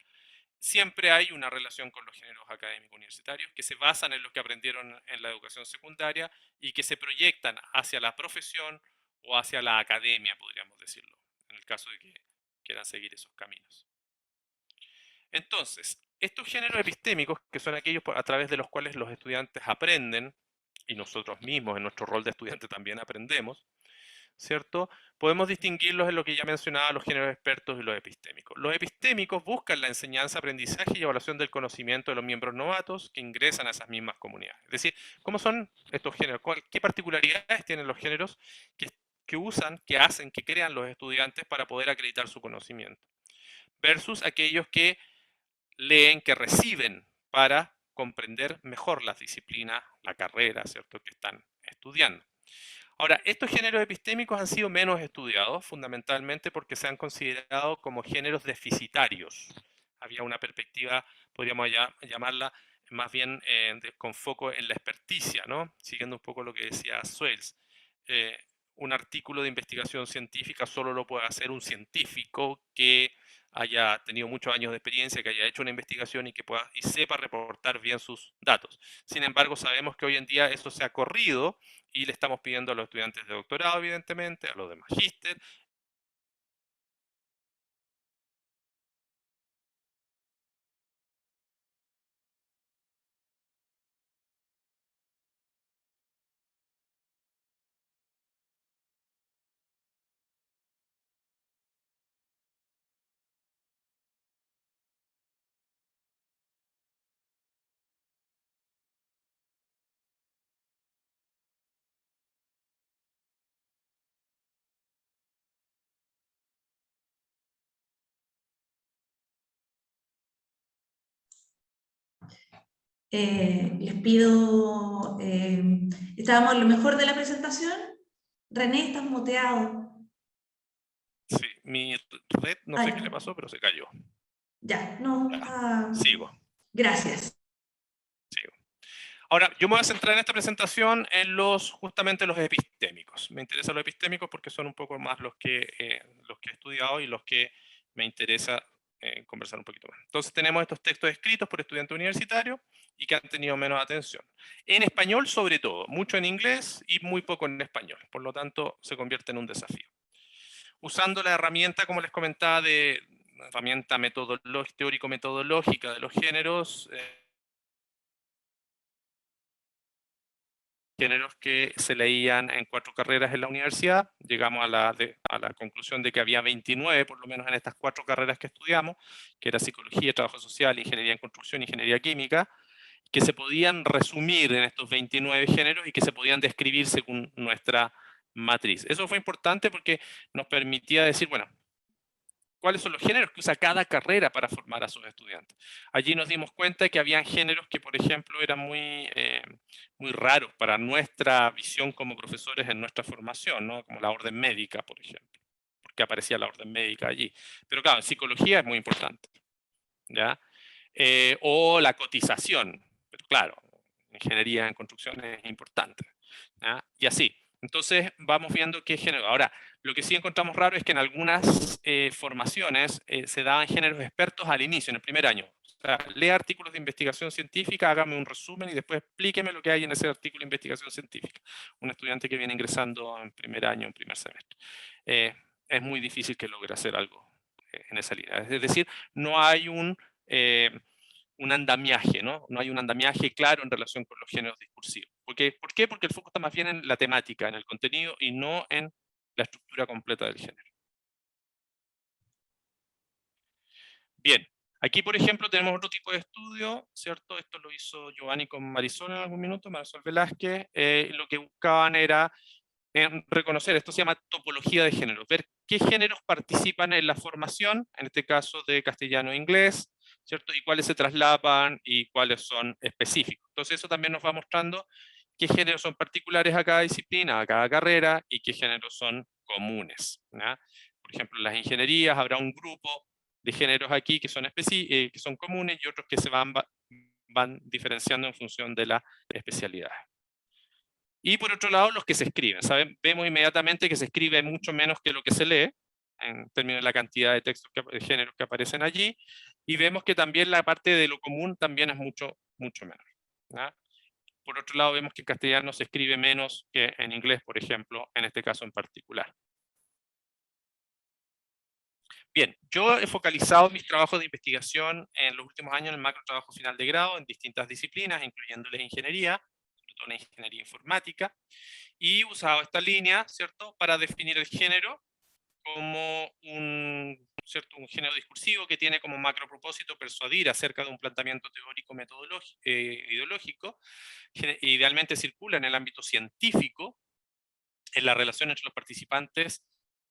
B: Siempre hay una relación con los géneros académicos universitarios que se basan en lo que aprendieron en la educación secundaria y que se proyectan hacia la profesión o hacia la academia, podríamos decirlo, en el caso de que quieran seguir esos caminos. Entonces, estos géneros epistémicos, que son aquellos a través de los cuales los estudiantes aprenden, y nosotros mismos en nuestro rol de estudiante también aprendemos, ¿cierto? Podemos distinguirlos en lo que ya mencionaba, los géneros expertos y los epistémicos. Los epistémicos buscan la enseñanza, aprendizaje y evaluación del conocimiento de los miembros novatos que ingresan a esas mismas comunidades. Es decir, ¿cómo son estos géneros? ¿Qué particularidades tienen los géneros que usan, que hacen, que crean los estudiantes para poder acreditar su conocimiento? Versus aquellos que leen, que reciben para comprender mejor las disciplinas, la carrera, ¿cierto?, que están estudiando. Ahora, estos géneros epistémicos han sido menos estudiados, fundamentalmente porque se han considerado como géneros deficitarios. Había una perspectiva, podríamos llamarla, más bien con foco en la experticia, ¿no? Siguiendo un poco lo que decía Swales. Un artículo de investigación científica solo lo puede hacer un científico que haya tenido muchos años de experiencia, que haya hecho una investigación y que pueda y sepa reportar bien sus datos. Sin embargo, sabemos que hoy en día eso se ha corrido y le estamos pidiendo a los estudiantes de doctorado, evidentemente, a los de magíster.
C: Les pido, estábamos en lo mejor de la presentación. René, estás muteado.
B: Sí, mi red, no sé qué le pasó, pero se cayó.
C: Ya, no, está...
B: Sigo.
C: Gracias.
B: Sigo. Ahora, yo me voy a centrar en esta presentación en justamente los epistémicos. Me interesan los epistémicos porque son un poco más los que he estudiado y los que me interesa conversar un poquito más. Entonces tenemos estos textos escritos por estudiantes universitarios y que han tenido menos atención. En español sobre todo, mucho en inglés y muy poco en español. Por lo tanto, se convierte en un desafío. Usando la herramienta, como les comentaba, de herramienta teórico-metodológica de los géneros, géneros que se leían en 4 carreras en la universidad. Llegamos a la conclusión de que había 29, por lo menos en estas 4 carreras que estudiamos, que era psicología, trabajo social, ingeniería en construcción, ingeniería química, que se podían resumir en estos 29 géneros y que se podían describir según nuestra matriz. Eso fue importante porque nos permitía decir, bueno, cuáles son los géneros que usa cada carrera para formar a sus estudiantes. Allí nos dimos cuenta de que habían géneros que, por ejemplo, eran muy raros para nuestra visión como profesores en nuestra formación, ¿no? Como la orden médica, por ejemplo, porque aparecía la orden médica allí. Pero claro, en psicología es muy importante, ¿ya? O la cotización, pero claro, ingeniería en construcción es importante, ¿ya? Y así. Entonces vamos viendo qué género. Ahora, lo que sí encontramos raro es que en algunas formaciones se daban géneros expertos al inicio, en el primer año. O sea, lea artículos de investigación científica, hágame un resumen y después explíqueme lo que hay en ese artículo de investigación científica. Un estudiante que viene ingresando en primer año, en primer semestre. Es muy difícil que logre hacer algo en esa línea. Es decir, no hay un andamiaje, ¿no? No hay un andamiaje claro en relación con los géneros discursivos. ¿Por qué? Porque el foco está más bien en la temática, en el contenido y no en la estructura completa del género. Bien, aquí por ejemplo tenemos otro tipo de estudio, ¿cierto? Esto lo hizo Giovanni con Marisol en algún minuto, Marisol Velázquez. Lo que buscaban era reconocer, esto se llama topología de géneros, ver qué géneros participan en la formación, en este caso de castellano e inglés, ¿cierto? Y cuáles se traslapan y cuáles son específicos. Entonces eso también nos va mostrando qué géneros son particulares a cada disciplina, a cada carrera, y qué géneros son comunes, ¿ya? Por ejemplo, en las ingenierías habrá un grupo de géneros aquí que son comunes y otros que se van diferenciando en función de la especialidad. Y por otro lado, los que se escriben. Vemos inmediatamente que se escribe mucho menos que lo que se lee, en términos de la cantidad de textos, de géneros que aparecen allí, y vemos que también la parte de lo común también es mucho menor, ¿ya? Por otro lado, vemos que en castellano se escribe menos que en inglés, por ejemplo, en este caso en particular. Bien, yo he focalizado mis trabajos de investigación en los últimos años en el macro trabajo final de grado, en distintas disciplinas, incluyendo la ingeniería, sobre todo la ingeniería informática, y he usado esta línea, ¿cierto?, para definir el género como un género discursivo que tiene como macro propósito persuadir acerca de un planteamiento teórico ideológico, idealmente circula en el ámbito científico, en la relación entre los participantes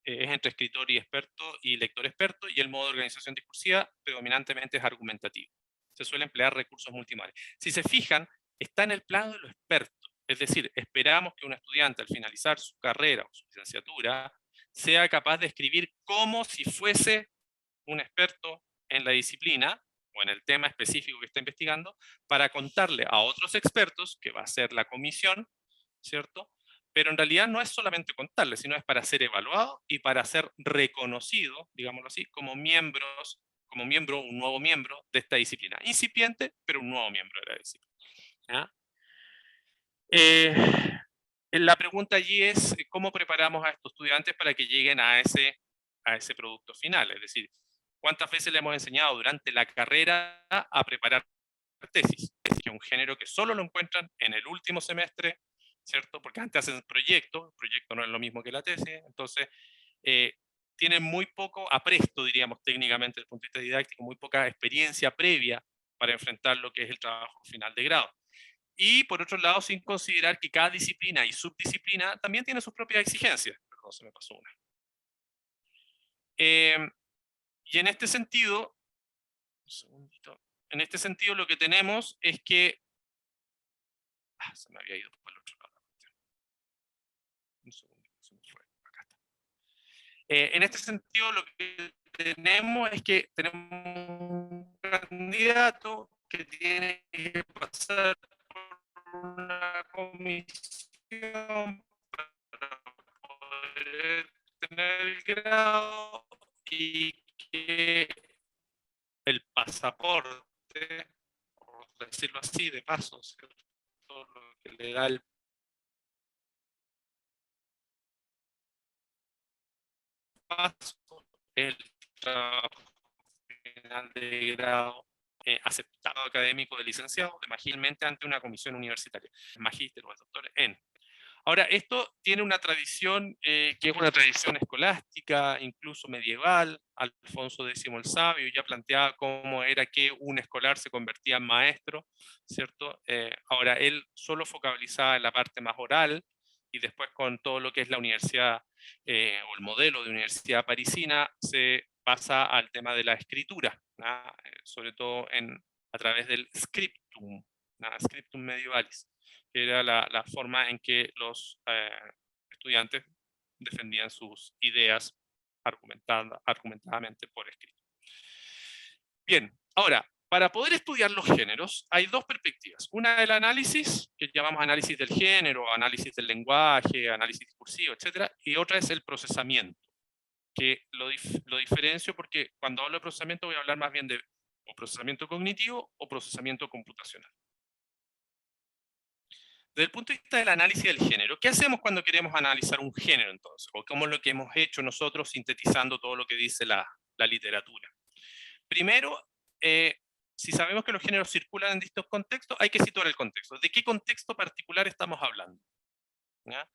B: es entre escritor y experto y lector experto, y el modo de organización discursiva predominantemente es argumentativo. Se suele emplear recursos multimodales. Si se fijan, está en el plano de lo experto, es decir, esperamos que un estudiante al finalizar su carrera o su licenciatura sea capaz de escribir como si fuese un experto en la disciplina, o en el tema específico que está investigando, para contarle a otros expertos, que va a ser la comisión, ¿cierto? Pero en realidad no es solamente contarle, sino es para ser evaluado y para ser reconocido, digámoslo así, como miembro, un nuevo miembro de esta disciplina. Incipiente, pero un nuevo miembro de la disciplina. ¿Ya? La pregunta allí es cómo preparamos a estos estudiantes para que lleguen a ese producto final. Es decir, ¿cuántas veces le hemos enseñado durante la carrera a preparar tesis? Es un género que solo lo encuentran en el último semestre, ¿cierto? Porque antes hacen proyectos, el proyecto no es lo mismo que la tesis, entonces tienen muy poco apresto, diríamos técnicamente desde el punto de vista didáctico, muy poca experiencia previa para enfrentar lo que es el trabajo final de grado. Y por otro lado, sin considerar que cada disciplina y subdisciplina también tiene sus propias exigencias. Perdón, se me pasó una. Y en este sentido, un segundito, en este sentido lo que tenemos es que... se me había ido por el otro lado. Un segundito, se me fue. Acá está. En este sentido lo que tenemos es que tenemos un candidato que tiene que pasar por una comisión para poder tener el grado y que el pasaporte, por decirlo así, de paso, ¿cierto? Lo que le da el paso, el trabajo final de grado aceptado académico de licenciado, imagínate ante una comisión universitaria, magíster o doctor en. Ahora, esto tiene una tradición que es una tradición escolástica, incluso medieval. Alfonso X el Sabio ya planteaba cómo era que un escolar se convertía en maestro, ¿cierto? Ahora, él solo focalizaba en la parte más oral, y después con todo lo que es la universidad o el modelo de universidad parisina, se pasa al tema de la escritura, sobre todo a través del scriptum, scriptum medievalis, que era la forma en que los estudiantes defendían sus ideas argumentadamente por escrito. Bien, ahora, para poder estudiar los géneros hay dos perspectivas. Una del análisis, que llamamos análisis del género, análisis del lenguaje, análisis discursivo, etc. Y otra es el procesamiento, que lo diferencio porque cuando hablo de procesamiento voy a hablar más bien de o procesamiento cognitivo o procesamiento computacional. Desde el punto de vista del análisis del género, ¿qué hacemos cuando queremos analizar un género entonces? ¿O cómo es lo que hemos hecho nosotros sintetizando todo lo que dice la literatura? Primero, si sabemos que los géneros circulan en distintos contextos, hay que situar el contexto. ¿De qué contexto particular estamos hablando? ¿Ya?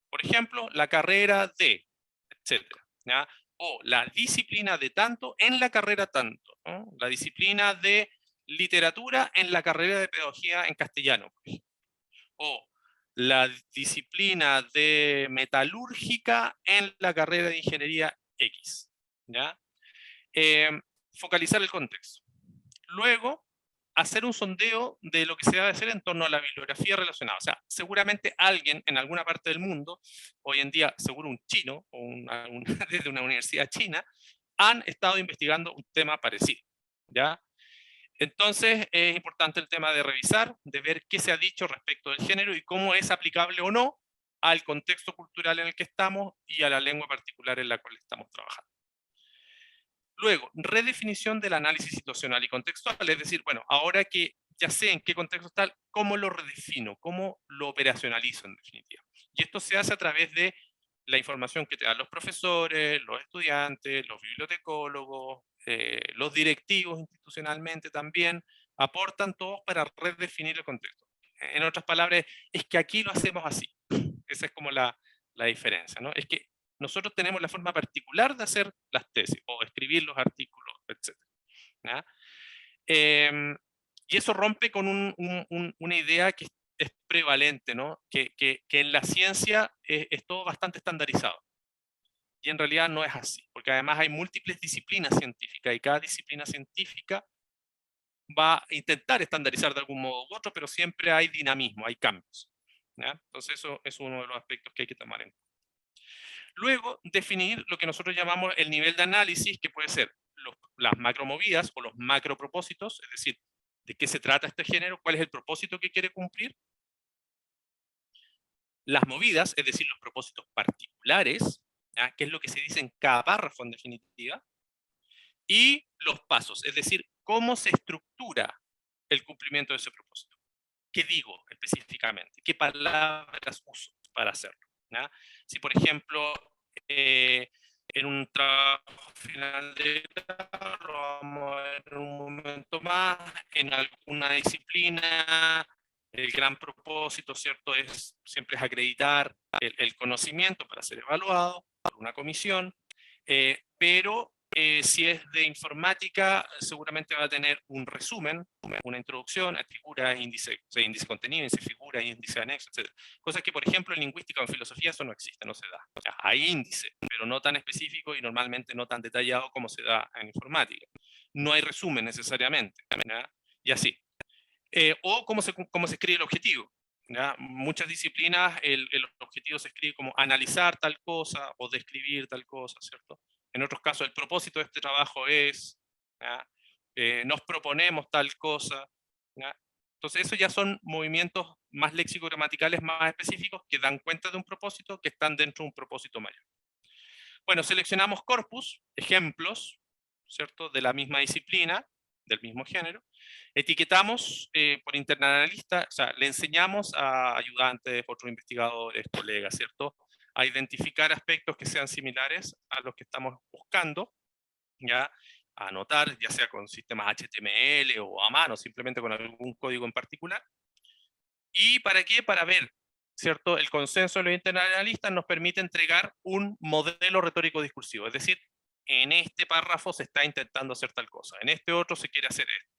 B: Por ejemplo, la carrera de, etc. ¿Ya? O la disciplina de tanto en la carrera tanto, ¿no? La disciplina de literatura en la carrera de pedagogía en castellano, por ejemplo. O la disciplina de metalúrgica en la carrera de ingeniería X. ¿Ya? Focalizar el contexto. Luego, hacer un sondeo de lo que se debe hacer en torno a la bibliografía relacionada. O sea, seguramente alguien en alguna parte del mundo, hoy en día seguro un chino o desde una universidad china, han estado investigando un tema parecido. ¿Ya? Entonces es importante el tema de revisar, de ver qué se ha dicho respecto del género y cómo es aplicable o no al contexto cultural en el que estamos y a la lengua particular en la cual estamos trabajando. Luego, redefinición del análisis situacional y contextual, es decir, bueno, ahora que ya sé en qué contexto está, ¿cómo lo redefino? ¿Cómo lo operacionalizo en definitiva? Y esto se hace a través de la información que te dan los profesores, los estudiantes, los bibliotecólogos, los directivos institucionalmente también, aportan todos para redefinir el contexto. En otras palabras, es que aquí lo hacemos así. Esa es como la diferencia, ¿no? Es que nosotros tenemos la forma particular de hacer las tesis o escribir los artículos, etc. Y eso rompe con una idea que es prevalente, ¿no? Que en la ciencia es todo bastante estandarizado. Y en realidad no es así, porque además hay múltiples disciplinas científicas y cada disciplina científica va a intentar estandarizar de algún modo u otro, pero siempre hay dinamismo, hay cambios. ¿Ya? Entonces eso es uno de los aspectos que hay que tomar en cuenta. Luego, definir lo que nosotros llamamos el nivel de análisis, que puede ser las macromovidas o los macropropósitos, es decir, de qué se trata este género, cuál es el propósito que quiere cumplir. Las movidas, es decir, los propósitos particulares, ¿ya? ¿Qué es lo que se dice en cada párrafo en definitiva? Y los pasos, es decir, cómo se estructura el cumplimiento de ese propósito. ¿Qué digo específicamente? ¿Qué palabras uso para hacerlo? ¿Ya? Si, por ejemplo, en un trabajo final de grado, lo vamos a ver en un momento más, en alguna disciplina, el gran propósito, ¿cierto?, siempre es acreditar el conocimiento para ser evaluado por una comisión, pero si es de informática, seguramente va a tener un resumen, una introducción, figuras, índice, o sea, índice contenido, índice figura, índice anexo, etc. Cosas que, por ejemplo, en lingüística o en filosofía eso no existe, no se da. O sea, hay índice, pero no tan específico y normalmente no tan detallado como se da en informática. No hay resumen necesariamente, ¿ya? Y así. O cómo se escribe el objetivo. ¿Ya? Muchas disciplinas el objetivo se escribe como analizar tal cosa o describir tal cosa, ¿cierto? En otros casos el propósito de este trabajo es, ¿ya? Nos proponemos tal cosa, ¿ya? Entonces esos ya son movimientos más léxico-gramaticales más específicos que dan cuenta de un propósito, que están dentro de un propósito mayor. Bueno, seleccionamos corpus, ejemplos, ¿cierto?, de la misma disciplina, del mismo género, etiquetamos por internalista, o sea, le enseñamos a ayudantes, otros investigadores, colegas, ¿cierto?, a identificar aspectos que sean similares a los que estamos buscando, ¿ya?, a anotar, ya sea con sistemas HTML o a mano, simplemente con algún código en particular. ¿Y para qué? Para ver, ¿cierto? El consenso de los internalistas nos permite entregar un modelo retórico discursivo, es decir, en este párrafo se está intentando hacer tal cosa, en este otro se quiere hacer esto.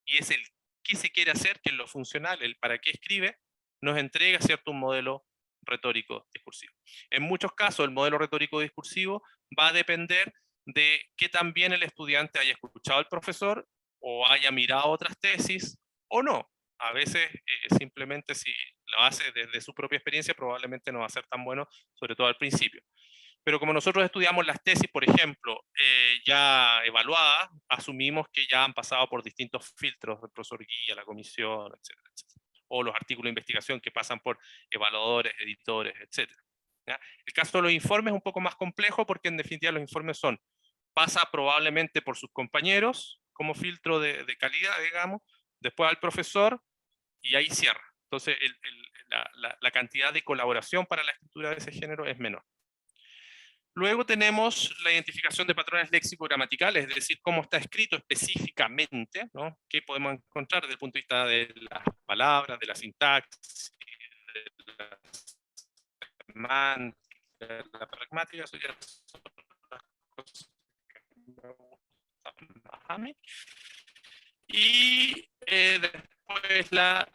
B: Y es el qué se quiere hacer, que es lo funcional, el para qué escribe, nos entrega, ¿cierto?, un modelo retórico discursivo. En muchos casos el modelo retórico discursivo va a depender de qué tan bien el estudiante haya escuchado al profesor o haya mirado otras tesis o no. A veces simplemente si lo hace desde su propia experiencia probablemente no va a ser tan bueno, sobre todo al principio. Pero como nosotros estudiamos las tesis, por ejemplo, ya evaluadas, asumimos que ya han pasado por distintos filtros del profesor guía, la comisión, etcétera, etcétera. O los artículos de investigación que pasan por evaluadores, editores, etcétera. ¿Ya? El caso de los informes es un poco más complejo porque en definitiva los informes pasa probablemente por sus compañeros como filtro de calidad, digamos, después al profesor y ahí cierra. Entonces la cantidad de colaboración para la escritura de ese género es menor. Luego tenemos la identificación de patrones léxico-gramaticales, es decir, cómo está escrito específicamente, ¿no? ¿Qué podemos encontrar desde el punto de vista de las palabras, de la sintaxis, de la semántica, de la pragmática? Eso ya son las cosas que me gustan más a mí. Y después la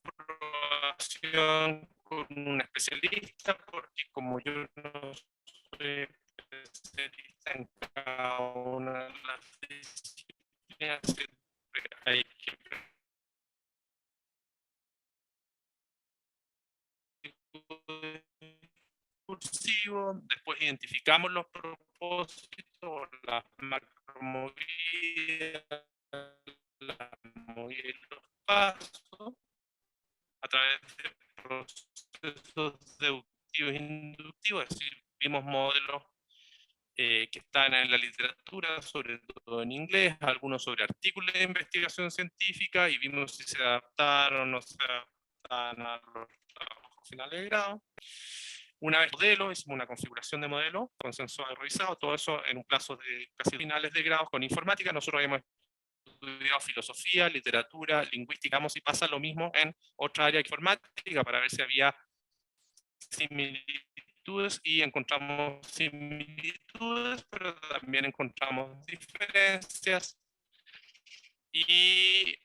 B: comprobación con un especialista, porque como yo no soy especialista en cada una de las disciplinas, siempre hay que discursivo, después identificamos los propósitos, las macromovidas, las movidas y los pasos, a través de procesos deductivos e inductivos, es decir, vimos modelos que están en la literatura, sobre todo en inglés, algunos sobre artículos de investigación científica, y vimos si se adaptaron o no se adaptaban a los trabajos finales de grado. Una vez modelo, hicimos una configuración de modelo, consensuado y revisado, todo eso en un plazo de casi finales de grado con informática. Nosotros habíamos estudiado filosofía, literatura, lingüística, y pasa lo mismo en otra área informática para ver si había similitudes, y encontramos similitudes, pero también encontramos diferencias. Y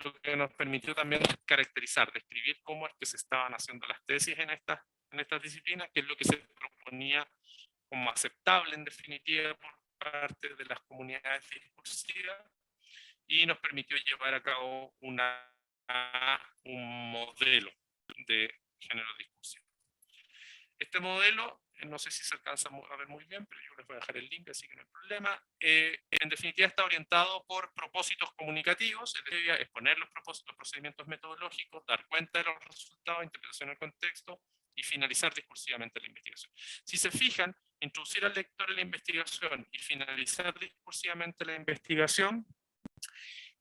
B: lo que nos permitió también caracterizar, describir cómo es que se estaban haciendo las tesis en estas disciplinas, qué es lo que se proponía como aceptable en definitiva por parte de las comunidades discursivas, y nos permitió llevar a cabo un modelo de género discursivo. Este modelo no sé si se alcanza a ver muy bien, pero yo les voy a dejar el link, así que no hay problema. En definitiva está orientado por propósitos comunicativos, es decir, exponer los propósitos, los procedimientos metodológicos, dar cuenta de los resultados, interpretación del contexto y finalizar discursivamente la investigación. Si se fijan, introducir al lector en la investigación y finalizar discursivamente la investigación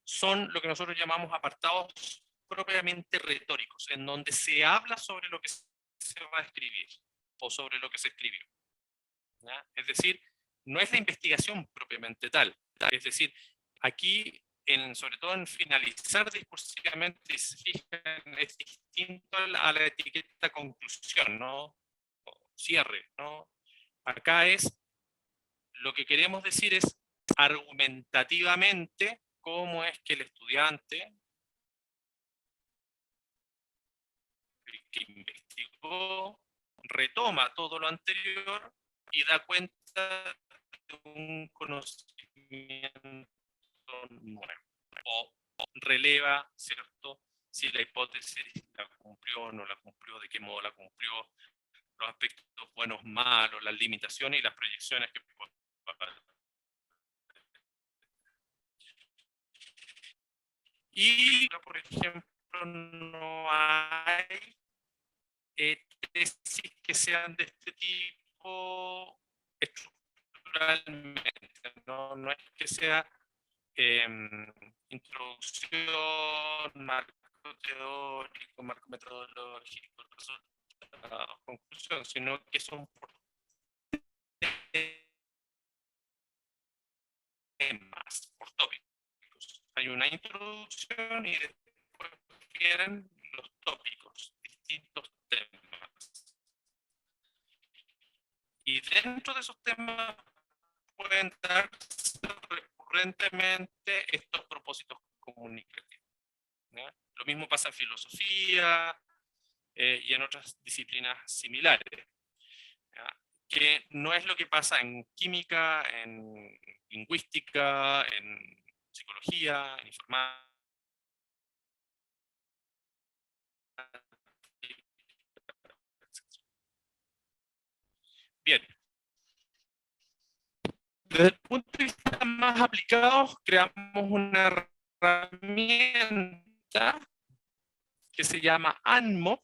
B: son lo que nosotros llamamos apartados propiamente retóricos, en donde se habla sobre lo que se va a escribir o sobre lo que se escribió. ¿Ya? Es decir, no es la investigación propiamente tal. Es decir, aquí, sobre todo en finalizar discursivamente, si se fijan, es distinto a la etiqueta conclusión, ¿no? O cierre, ¿no? Acá es, lo que queremos decir es argumentativamente cómo es que el estudiante que investigó retoma todo lo anterior y da cuenta de un conocimiento nuevo, o releva, ¿cierto?, si la hipótesis la cumplió o no la cumplió, de qué modo la cumplió, los aspectos buenos, malos, las limitaciones y las proyecciones que puede haber. Y, por ejemplo, no hay tesis que sean de este tipo estructuralmente, no es que sea introducción, marco teórico, marco metodológico, resultados, conclusión, sino que son temas, por tópicos. Hay una introducción y después vienen los tópicos, distintos temas. Y dentro de esos temas pueden darse recurrentemente estos propósitos comunicativos, ¿ya? Lo mismo pasa en filosofía y en otras disciplinas similares, ¿ya? Que no es lo que pasa en química, en lingüística, en psicología, en informática. Bien. Desde el punto de vista más aplicado, creamos una herramienta que se llama ANMO,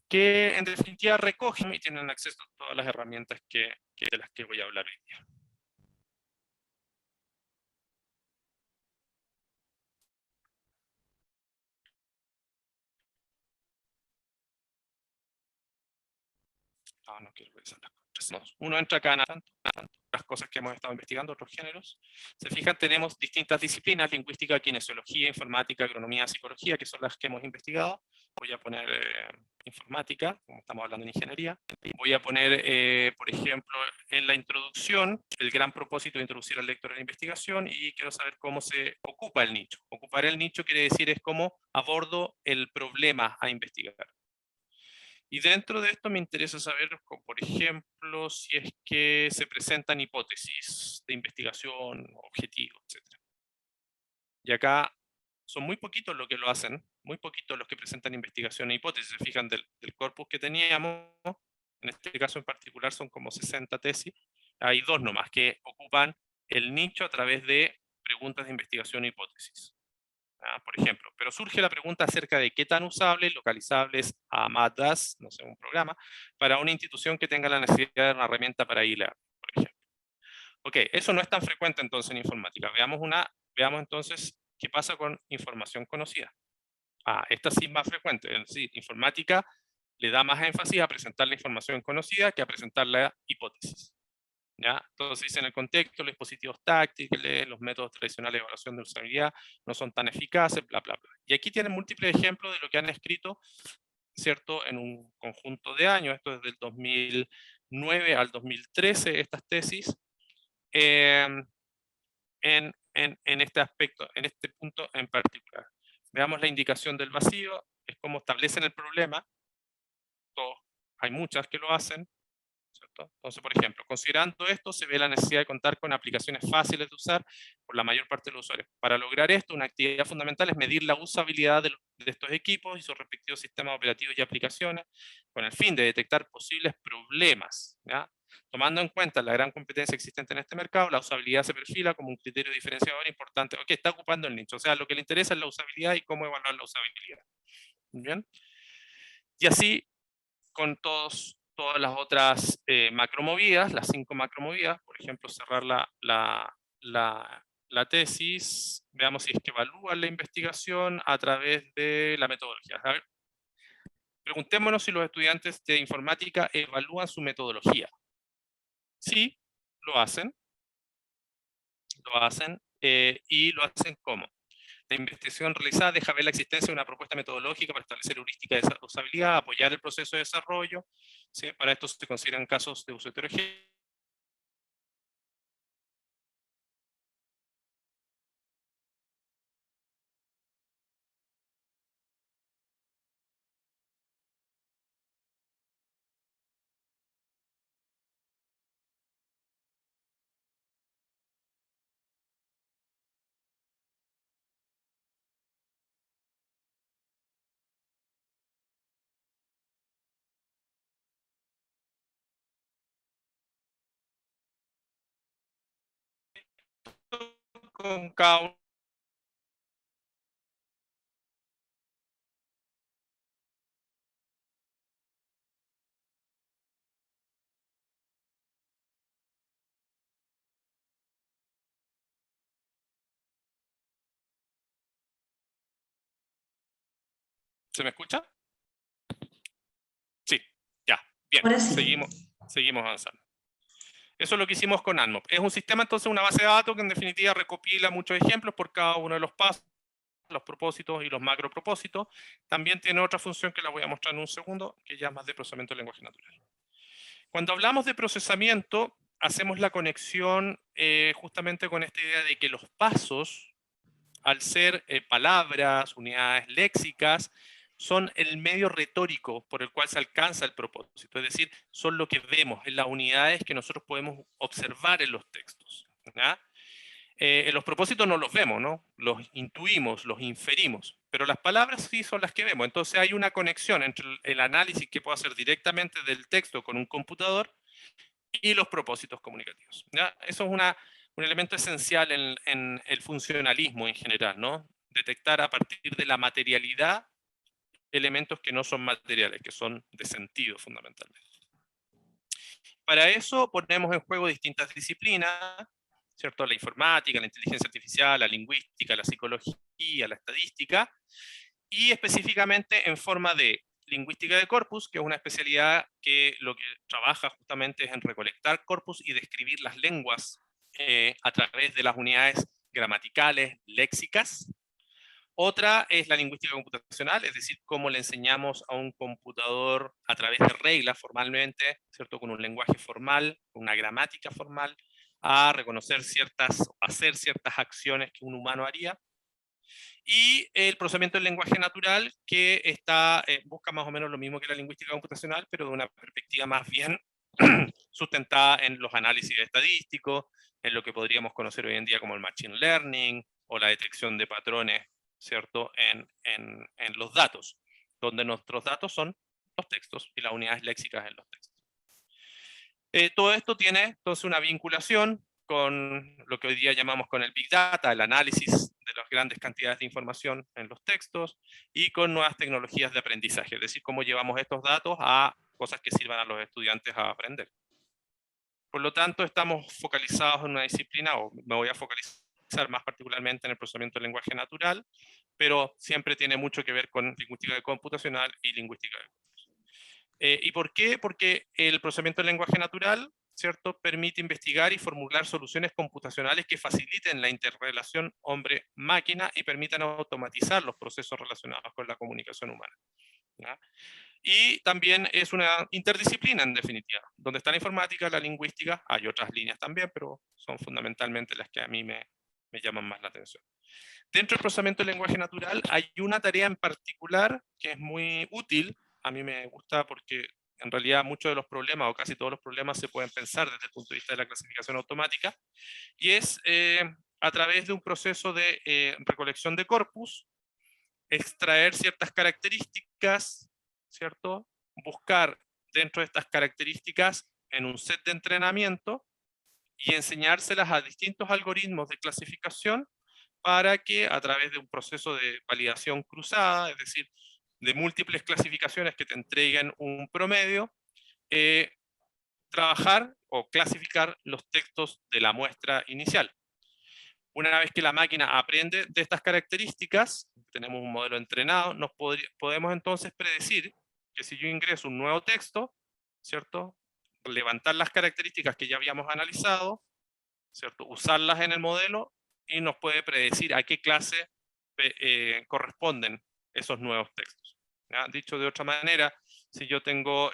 B: que en definitiva recogen y tienen acceso a todas las herramientas de las que voy a hablar hoy día. No quiero revisar las cosas. Uno entra acá en las cosas que hemos estado investigando, otros géneros. Se fijan, tenemos distintas disciplinas: lingüística, kinesiología, informática, agronomía, psicología, que son las que hemos investigado. Voy a poner informática, como estamos hablando de ingeniería. Voy a poner, por ejemplo, en la introducción, el gran propósito de introducir al lector en la investigación, y quiero saber cómo se ocupa el nicho. Ocupar el nicho quiere decir es cómo abordo el problema a investigar. Y dentro de esto me interesa saber, por ejemplo, si es que se presentan hipótesis de investigación, objetivos, etc. Y acá son muy poquitos los que lo hacen, muy poquitos los que presentan investigación e hipótesis. Se fijan del corpus que teníamos, en este caso en particular son como 60 tesis, hay 2 nomás que ocupan el nicho a través de preguntas de investigación e hipótesis. Por ejemplo, pero surge la pregunta acerca de qué tan usable, localizable es AMADAS, no sé, un programa, para una institución que tenga la necesidad de una herramienta para e-learning, por ejemplo. Ok, eso no es tan frecuente entonces en informática. Veamos entonces qué pasa con información conocida. Esta sí es más frecuente, es decir, informática le da más énfasis a presentar la información conocida que a presentar la hipótesis. ¿Ya? Entonces, en el contexto, los dispositivos táctiles, los métodos tradicionales de evaluación de usabilidad no son tan eficaces, bla, bla, bla. Y aquí tienen múltiples ejemplos de lo que han escrito, ¿cierto?, en un conjunto de años, esto es del 2009 al 2013, estas tesis, en este aspecto, en este punto en particular. Veamos la indicación del vacío, es como establecen el problema, hay muchas que lo hacen, ¿cierto? Entonces, por ejemplo, considerando esto, se ve la necesidad de contar con aplicaciones fáciles de usar por la mayor parte de los usuarios. Para lograr esto, una actividad fundamental es medir la usabilidad de estos equipos y sus respectivos sistemas operativos y aplicaciones, con el fin de detectar posibles problemas, ¿ya? Tomando en cuenta la gran competencia existente en este mercado, la usabilidad se perfila como un criterio diferenciador importante. Ok, está ocupando el nicho, o sea, lo que le interesa es la usabilidad y cómo evaluar la usabilidad. ¿Bien? Y así con todas las otras macromovidas, las 5 macromovidas, por ejemplo, cerrar la tesis, veamos si es que evalúan la investigación a través de la metodología. A ver, preguntémonos si los estudiantes de informática evalúan su metodología. Sí, lo hacen, y lo hacen ¿cómo? La investigación realizada deja ver la existencia de una propuesta metodológica para establecer heurística de usabilidad, apoyar el proceso de desarrollo. ¿Sí? Para esto se consideran casos de uso heterogéneo. Con cada uno. ¿Se me escucha? Sí, ya, bien,
C: Ahora sí.
B: seguimos avanzando. Eso es lo que hicimos con ANMOP. Es un sistema, entonces, una base de datos que en definitiva recopila muchos ejemplos por cada uno de los pasos, los propósitos y los macropropósitos. También tiene otra función que la voy a mostrar en un segundo, que ya es más de procesamiento del lenguaje natural. Cuando hablamos de procesamiento, hacemos la conexión justamente con esta idea de que los pasos, al ser palabras, unidades léxicas, son el medio retórico por el cual se alcanza el propósito, es decir, son lo que vemos en las unidades que nosotros podemos observar en los textos. En los propósitos no los vemos, ¿no? Los intuimos, los inferimos, pero las palabras sí son las que vemos. Entonces hay una conexión entre el análisis que puedo hacer directamente del texto con un computador y los propósitos comunicativos. ¿Ya? Eso es un elemento esencial en el funcionalismo en general, ¿no? Detectar a partir de la materialidad elementos que no son materiales, que son de sentido fundamentalmente. Para eso ponemos en juego distintas disciplinas, ¿cierto? La informática, la inteligencia artificial, la lingüística, la psicología, la estadística, y específicamente en forma de lingüística de corpus, que es una especialidad que lo que trabaja justamente es en recolectar corpus y describir las lenguas a través de las unidades gramaticales, léxicas. Otra es la lingüística computacional, es decir, cómo le enseñamos a un computador a través de reglas formalmente, ¿cierto? Con un lenguaje formal, con una gramática formal, a reconocer hacer ciertas acciones que un humano haría. Y el procesamiento del lenguaje natural, que busca más o menos lo mismo que la lingüística computacional, pero de una perspectiva más bien sustentada en los análisis estadísticos, en lo que podríamos conocer hoy en día como el machine learning o la detección de patrones, ¿cierto? En los datos, donde nuestros datos son los textos y las unidades léxicas en los textos. Todo esto tiene entonces una vinculación con lo que hoy día llamamos con el Big Data, el análisis de las grandes cantidades de información en los textos, y con nuevas tecnologías de aprendizaje, es decir, cómo llevamos estos datos a cosas que sirvan a los estudiantes a aprender. Por lo tanto, estamos focalizados en una disciplina, o me voy a focalizar más particularmente en el procesamiento del lenguaje natural, pero siempre tiene mucho que ver con lingüística computacional y lingüística de corpus. ¿Y por qué? Porque el procesamiento del lenguaje natural, ¿cierto?, permite investigar y formular soluciones computacionales que faciliten la interrelación hombre-máquina y permitan automatizar los procesos relacionados con la comunicación humana. ¿Ya? Y también es una interdisciplina, en definitiva, donde está la informática, la lingüística, hay otras líneas también, pero son fundamentalmente las que a mí me llaman más la atención. Dentro del procesamiento del lenguaje natural hay una tarea en particular que es muy útil, a mí me gusta porque en realidad muchos de los problemas, o casi todos los problemas, se pueden pensar desde el punto de vista de la clasificación automática, y es a través de un proceso de recolección de corpus, extraer ciertas características, ¿cierto? Buscar dentro de estas características en un set de entrenamiento y enseñárselas a distintos algoritmos de clasificación para que a través de un proceso de validación cruzada, es decir, de múltiples clasificaciones que te entreguen un promedio, trabajar o clasificar los textos de la muestra inicial. Una vez que la máquina aprende de estas características, tenemos un modelo entrenado, podemos entonces predecir que si yo ingreso un nuevo texto, ¿cierto? Levantar las características que ya habíamos analizado, ¿cierto? Usarlas en el modelo y nos puede predecir a qué clase corresponden esos nuevos textos. ¿Ya? Dicho de otra manera, si yo tengo,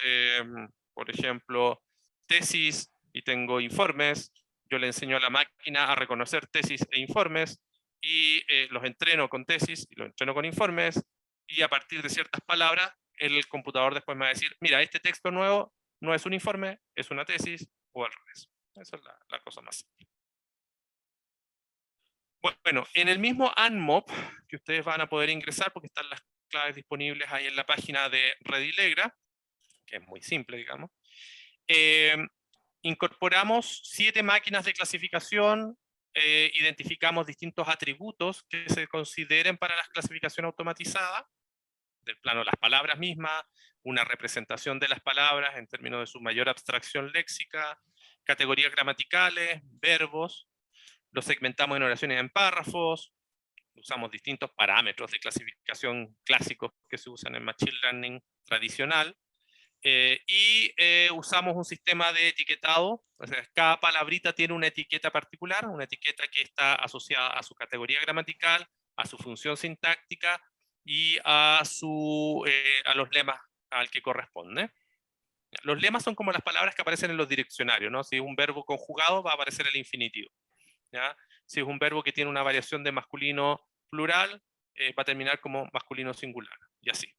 B: por ejemplo, tesis y tengo informes, yo le enseño a la máquina a reconocer tesis e informes y los entreno con tesis y los entreno con informes, y a partir de ciertas palabras el computador después me va a decir, mira, este texto nuevo no es un informe, es una tesis, o al revés. Esa es la cosa más simple. Bueno, en el mismo ANMOP, que ustedes van a poder ingresar porque están las claves disponibles ahí en la página de Redilegra, que es muy simple, digamos, incorporamos 7 máquinas de clasificación, identificamos distintos atributos que se consideren para la clasificación automatizada, del plano de las palabras mismas, una representación de las palabras en términos de su mayor abstracción léxica, categorías gramaticales, verbos, los segmentamos en oraciones en párrafos, usamos distintos parámetros de clasificación clásicos que se usan en Machine Learning tradicional, usamos un sistema de etiquetado, o sea, cada palabrita tiene una etiqueta particular, una etiqueta que está asociada a su categoría gramatical, a su función sintáctica y a los lemas al que corresponde. Los lemas son como las palabras que aparecen en los diccionarios, ¿no? Si es un verbo conjugado va a aparecer el infinitivo, ¿ya? Si es un verbo que tiene una variación de masculino plural, va a terminar como masculino singular, y así.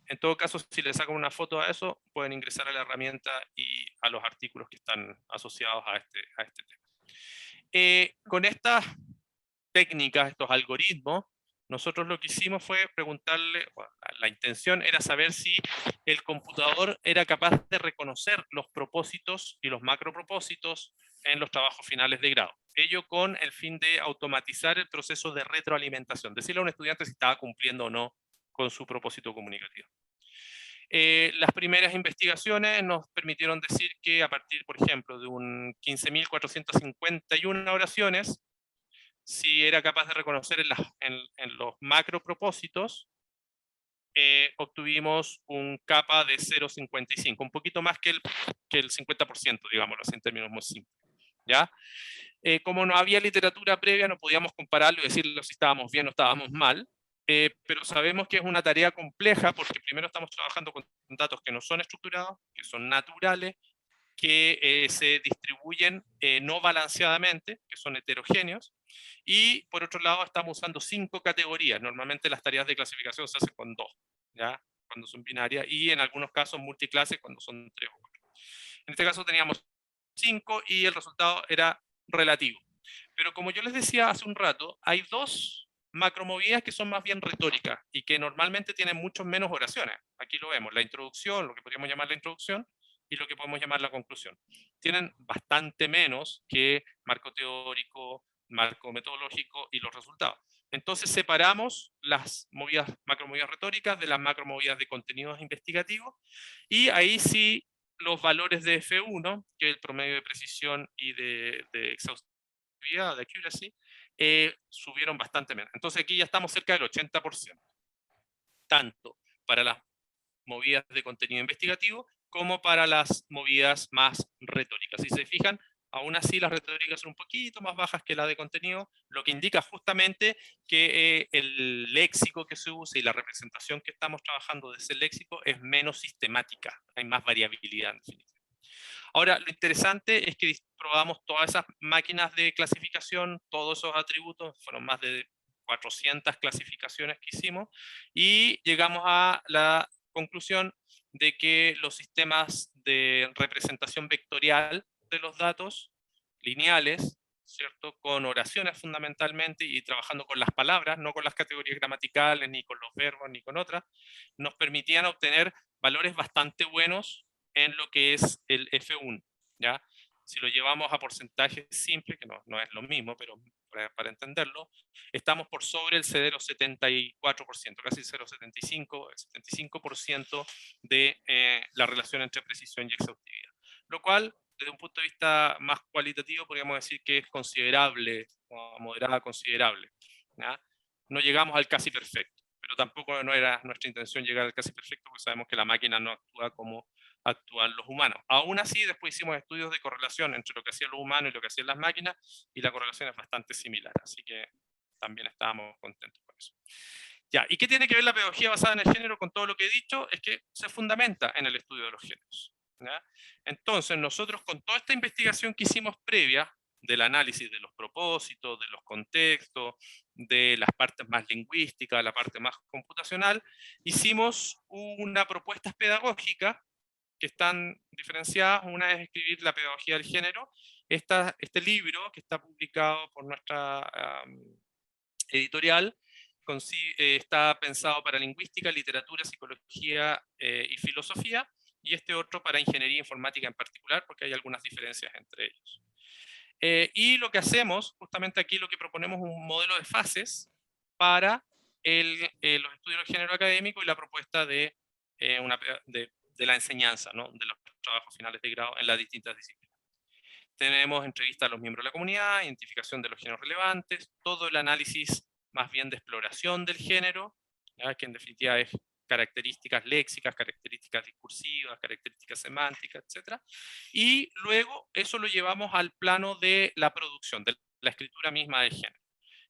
B: En todo caso, si le sacan una foto a eso, pueden ingresar a la herramienta y a los artículos que están asociados a este tema. Con estas técnicas, estos algoritmos, nosotros lo que hicimos fue preguntarle, bueno, la intención era saber si el computador era capaz de reconocer los propósitos y los macropropósitos en los trabajos finales de grado. Ello con el fin de automatizar el proceso de retroalimentación, decirle a un estudiante si estaba cumpliendo o no con su propósito comunicativo. Las primeras investigaciones nos permitieron decir que a partir, por ejemplo, de un 15.451 oraciones, si era capaz de reconocer en los macro propósitos, obtuvimos un capa de 0.55, un poquito más que el 50%, digámoslo así en términos muy simples. ¿Ya? Como no había literatura previa, no podíamos compararlo y decirlo si estábamos bien o estábamos mal, pero sabemos que es una tarea compleja porque primero estamos trabajando con datos que no son estructurados, que son naturales, que se distribuyen no balanceadamente, que son heterogéneos, y por otro lado estamos usando 5 categorías. Normalmente las tareas de clasificación se hacen con 2, ¿ya? Cuando son binarias, y en algunos casos multiclases cuando son 3 o 4. En este caso teníamos 5 y el resultado era relativo. Pero como yo les decía hace un rato, hay 2 macromovidas que son más bien retóricas y que normalmente tienen mucho menos oraciones. Aquí lo vemos, la introducción, lo que podríamos llamar la introducción, y lo que podemos llamar la conclusión. Tienen bastante menos que marco teórico, marco metodológico y los resultados. Entonces separamos las macromovidas retóricas de las macromovidas de contenidos investigativos, y ahí sí los valores de F1, que es el promedio de precisión y de exhaustividad, de accuracy, subieron bastante menos. Entonces aquí ya estamos cerca del 80%, tanto para las movidas de contenido investigativo como para las movidas más retóricas. Si se fijan, aún así las retóricas son un poquito más bajas que la de contenido, lo que indica justamente que el léxico que se usa y la representación que estamos trabajando de ese léxico es menos sistemática, hay más variabilidad en definitiva. Ahora, lo interesante es que probamos todas esas máquinas de clasificación, todos esos atributos, fueron más de 400 clasificaciones que hicimos, y llegamos a la conclusión de que los sistemas de representación vectorial de los datos lineales, ¿cierto? Con oraciones fundamentalmente y trabajando con las palabras, no con las categorías gramaticales, ni con los verbos, ni con otras, nos permitían obtener valores bastante buenos en lo que es el F1, ¿ya? Si lo llevamos a porcentajes simples, que no es lo mismo, pero para entenderlo, estamos por sobre el 0,74%, casi 0,75%, el 75% de la relación entre precisión y exhaustividad. Lo cual, desde un punto de vista más cualitativo, podríamos decir que es considerable, o moderada considerable, ¿ya? No llegamos al casi perfecto, pero tampoco no era nuestra intención llegar al casi perfecto, porque sabemos que la máquina no actúa como actúan los humanos. Aún así, después hicimos estudios de correlación entre lo que hacían los humanos y lo que hacían las máquinas, y la correlación es bastante similar, así que también estábamos contentos con eso. Ya, ¿y qué tiene que ver la pedagogía basada en el género con todo lo que he dicho? Es que se fundamenta en el estudio de los géneros, ¿ya? Entonces, nosotros con toda esta investigación que hicimos previa, del análisis de los propósitos, de los contextos, de las partes más lingüísticas, la parte más computacional, hicimos una propuesta pedagógica que están diferenciadas. Una es escribir la pedagogía del género. Este libro, que está publicado por nuestra editorial, está pensado para lingüística, literatura, psicología y filosofía, y este otro para ingeniería informática en particular, porque hay algunas diferencias entre ellos. Y lo que hacemos, justamente aquí lo que proponemos es un modelo de fases para los estudios de género académico y la propuesta de la enseñanza, ¿no? De los trabajos finales de grado en las distintas disciplinas. Tenemos entrevistas a los miembros de la comunidad, identificación de los géneros relevantes, todo el análisis más bien de exploración del género, ¿ya? Que en definitiva es características léxicas, características discursivas, características semánticas, etc. Y luego eso lo llevamos al plano de la producción, de la escritura misma del género.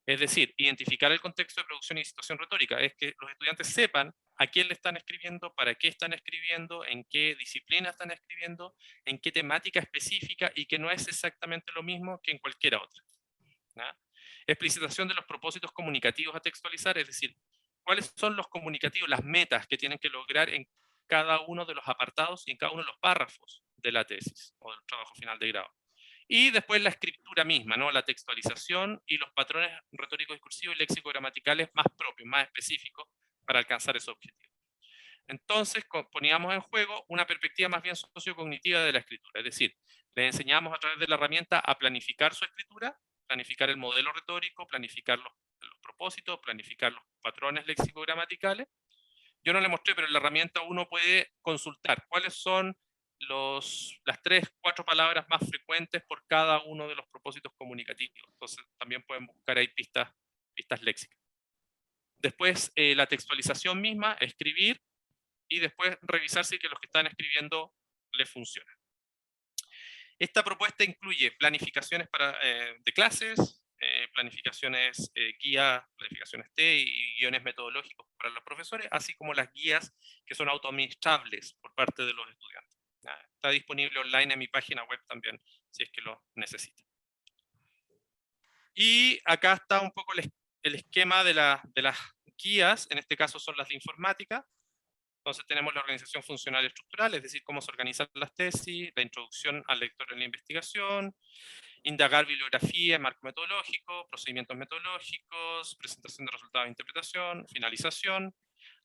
B: Es decir, identificar el contexto de producción y situación retórica, es que los estudiantes sepan a quién le están escribiendo, para qué están escribiendo, en qué disciplina están escribiendo, en qué temática específica, y que no es exactamente lo mismo que en cualquier otra, ¿ya? Explicitación de los propósitos comunicativos a textualizar, es decir, cuáles son los comunicativos, las metas que tienen que lograr en cada uno de los apartados y en cada uno de los párrafos de la tesis o del trabajo final de grado. Y después la escritura misma, ¿no? La textualización y los patrones retóricos discursivos y léxico-gramaticales más propios, más específicos para alcanzar ese objetivo. Entonces poníamos en juego una perspectiva más bien sociocognitiva de la escritura, es decir, le enseñamos a través de la herramienta a planificar su escritura, planificar el modelo retórico, planificar los propósitos, planificar los patrones léxico-gramaticales. Yo no le mostré, pero en la herramienta uno puede consultar cuáles son las 3, 4 palabras más frecuentes por cada uno de los propósitos comunicativos. Entonces también pueden buscar ahí pistas léxicas. Después la textualización misma, escribir, y después revisar si que los que están escribiendo les funciona. Esta propuesta incluye planificaciones de clases, planificaciones guía, planificaciones T y guiones metodológicos para los profesores, así como las guías que son autoadministrables por parte de los estudiantes. Está disponible online en mi página web también, si es que lo necesitan. Y acá está un poco el esquema de las guías, en este caso son las de informática. Entonces tenemos la organización funcional y estructural, es decir, cómo se organizan las tesis, la introducción al lector en la investigación, indagar bibliografía, marco metodológico, procedimientos metodológicos, presentación de resultados de interpretación, finalización.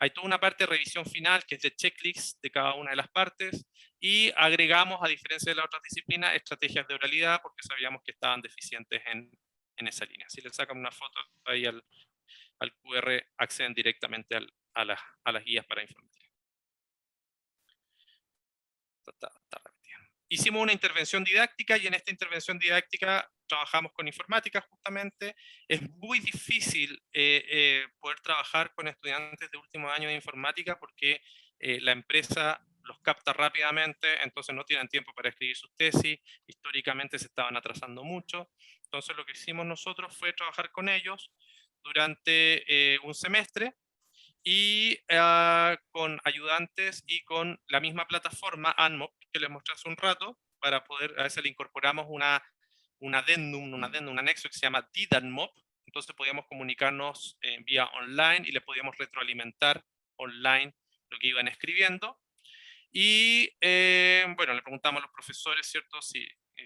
B: Hay toda una parte de revisión final que es de checklist de cada una de las partes, y agregamos, a diferencia de las otras disciplinas, estrategias de oralidad porque sabíamos que estaban deficientes en esa línea. Si le sacan una foto ahí al QR, acceden directamente a las guías para informática. Hicimos una intervención didáctica, y en esta intervención didáctica trabajamos con informática justamente. Es muy difícil poder trabajar con estudiantes de último año de informática porque la empresa los capta rápidamente, entonces no tienen tiempo para escribir sus tesis, históricamente se estaban atrasando mucho. Entonces lo que hicimos nosotros fue trabajar con ellos durante un semestre, y con ayudantes y con la misma plataforma ANMOP que les mostré hace un rato, para poder, a ese le incorporamos un anexo que se llama DIDANMOP. Entonces podíamos comunicarnos vía online y le podíamos retroalimentar online lo que iban escribiendo. Y bueno, le preguntamos a los profesores, ¿cierto?,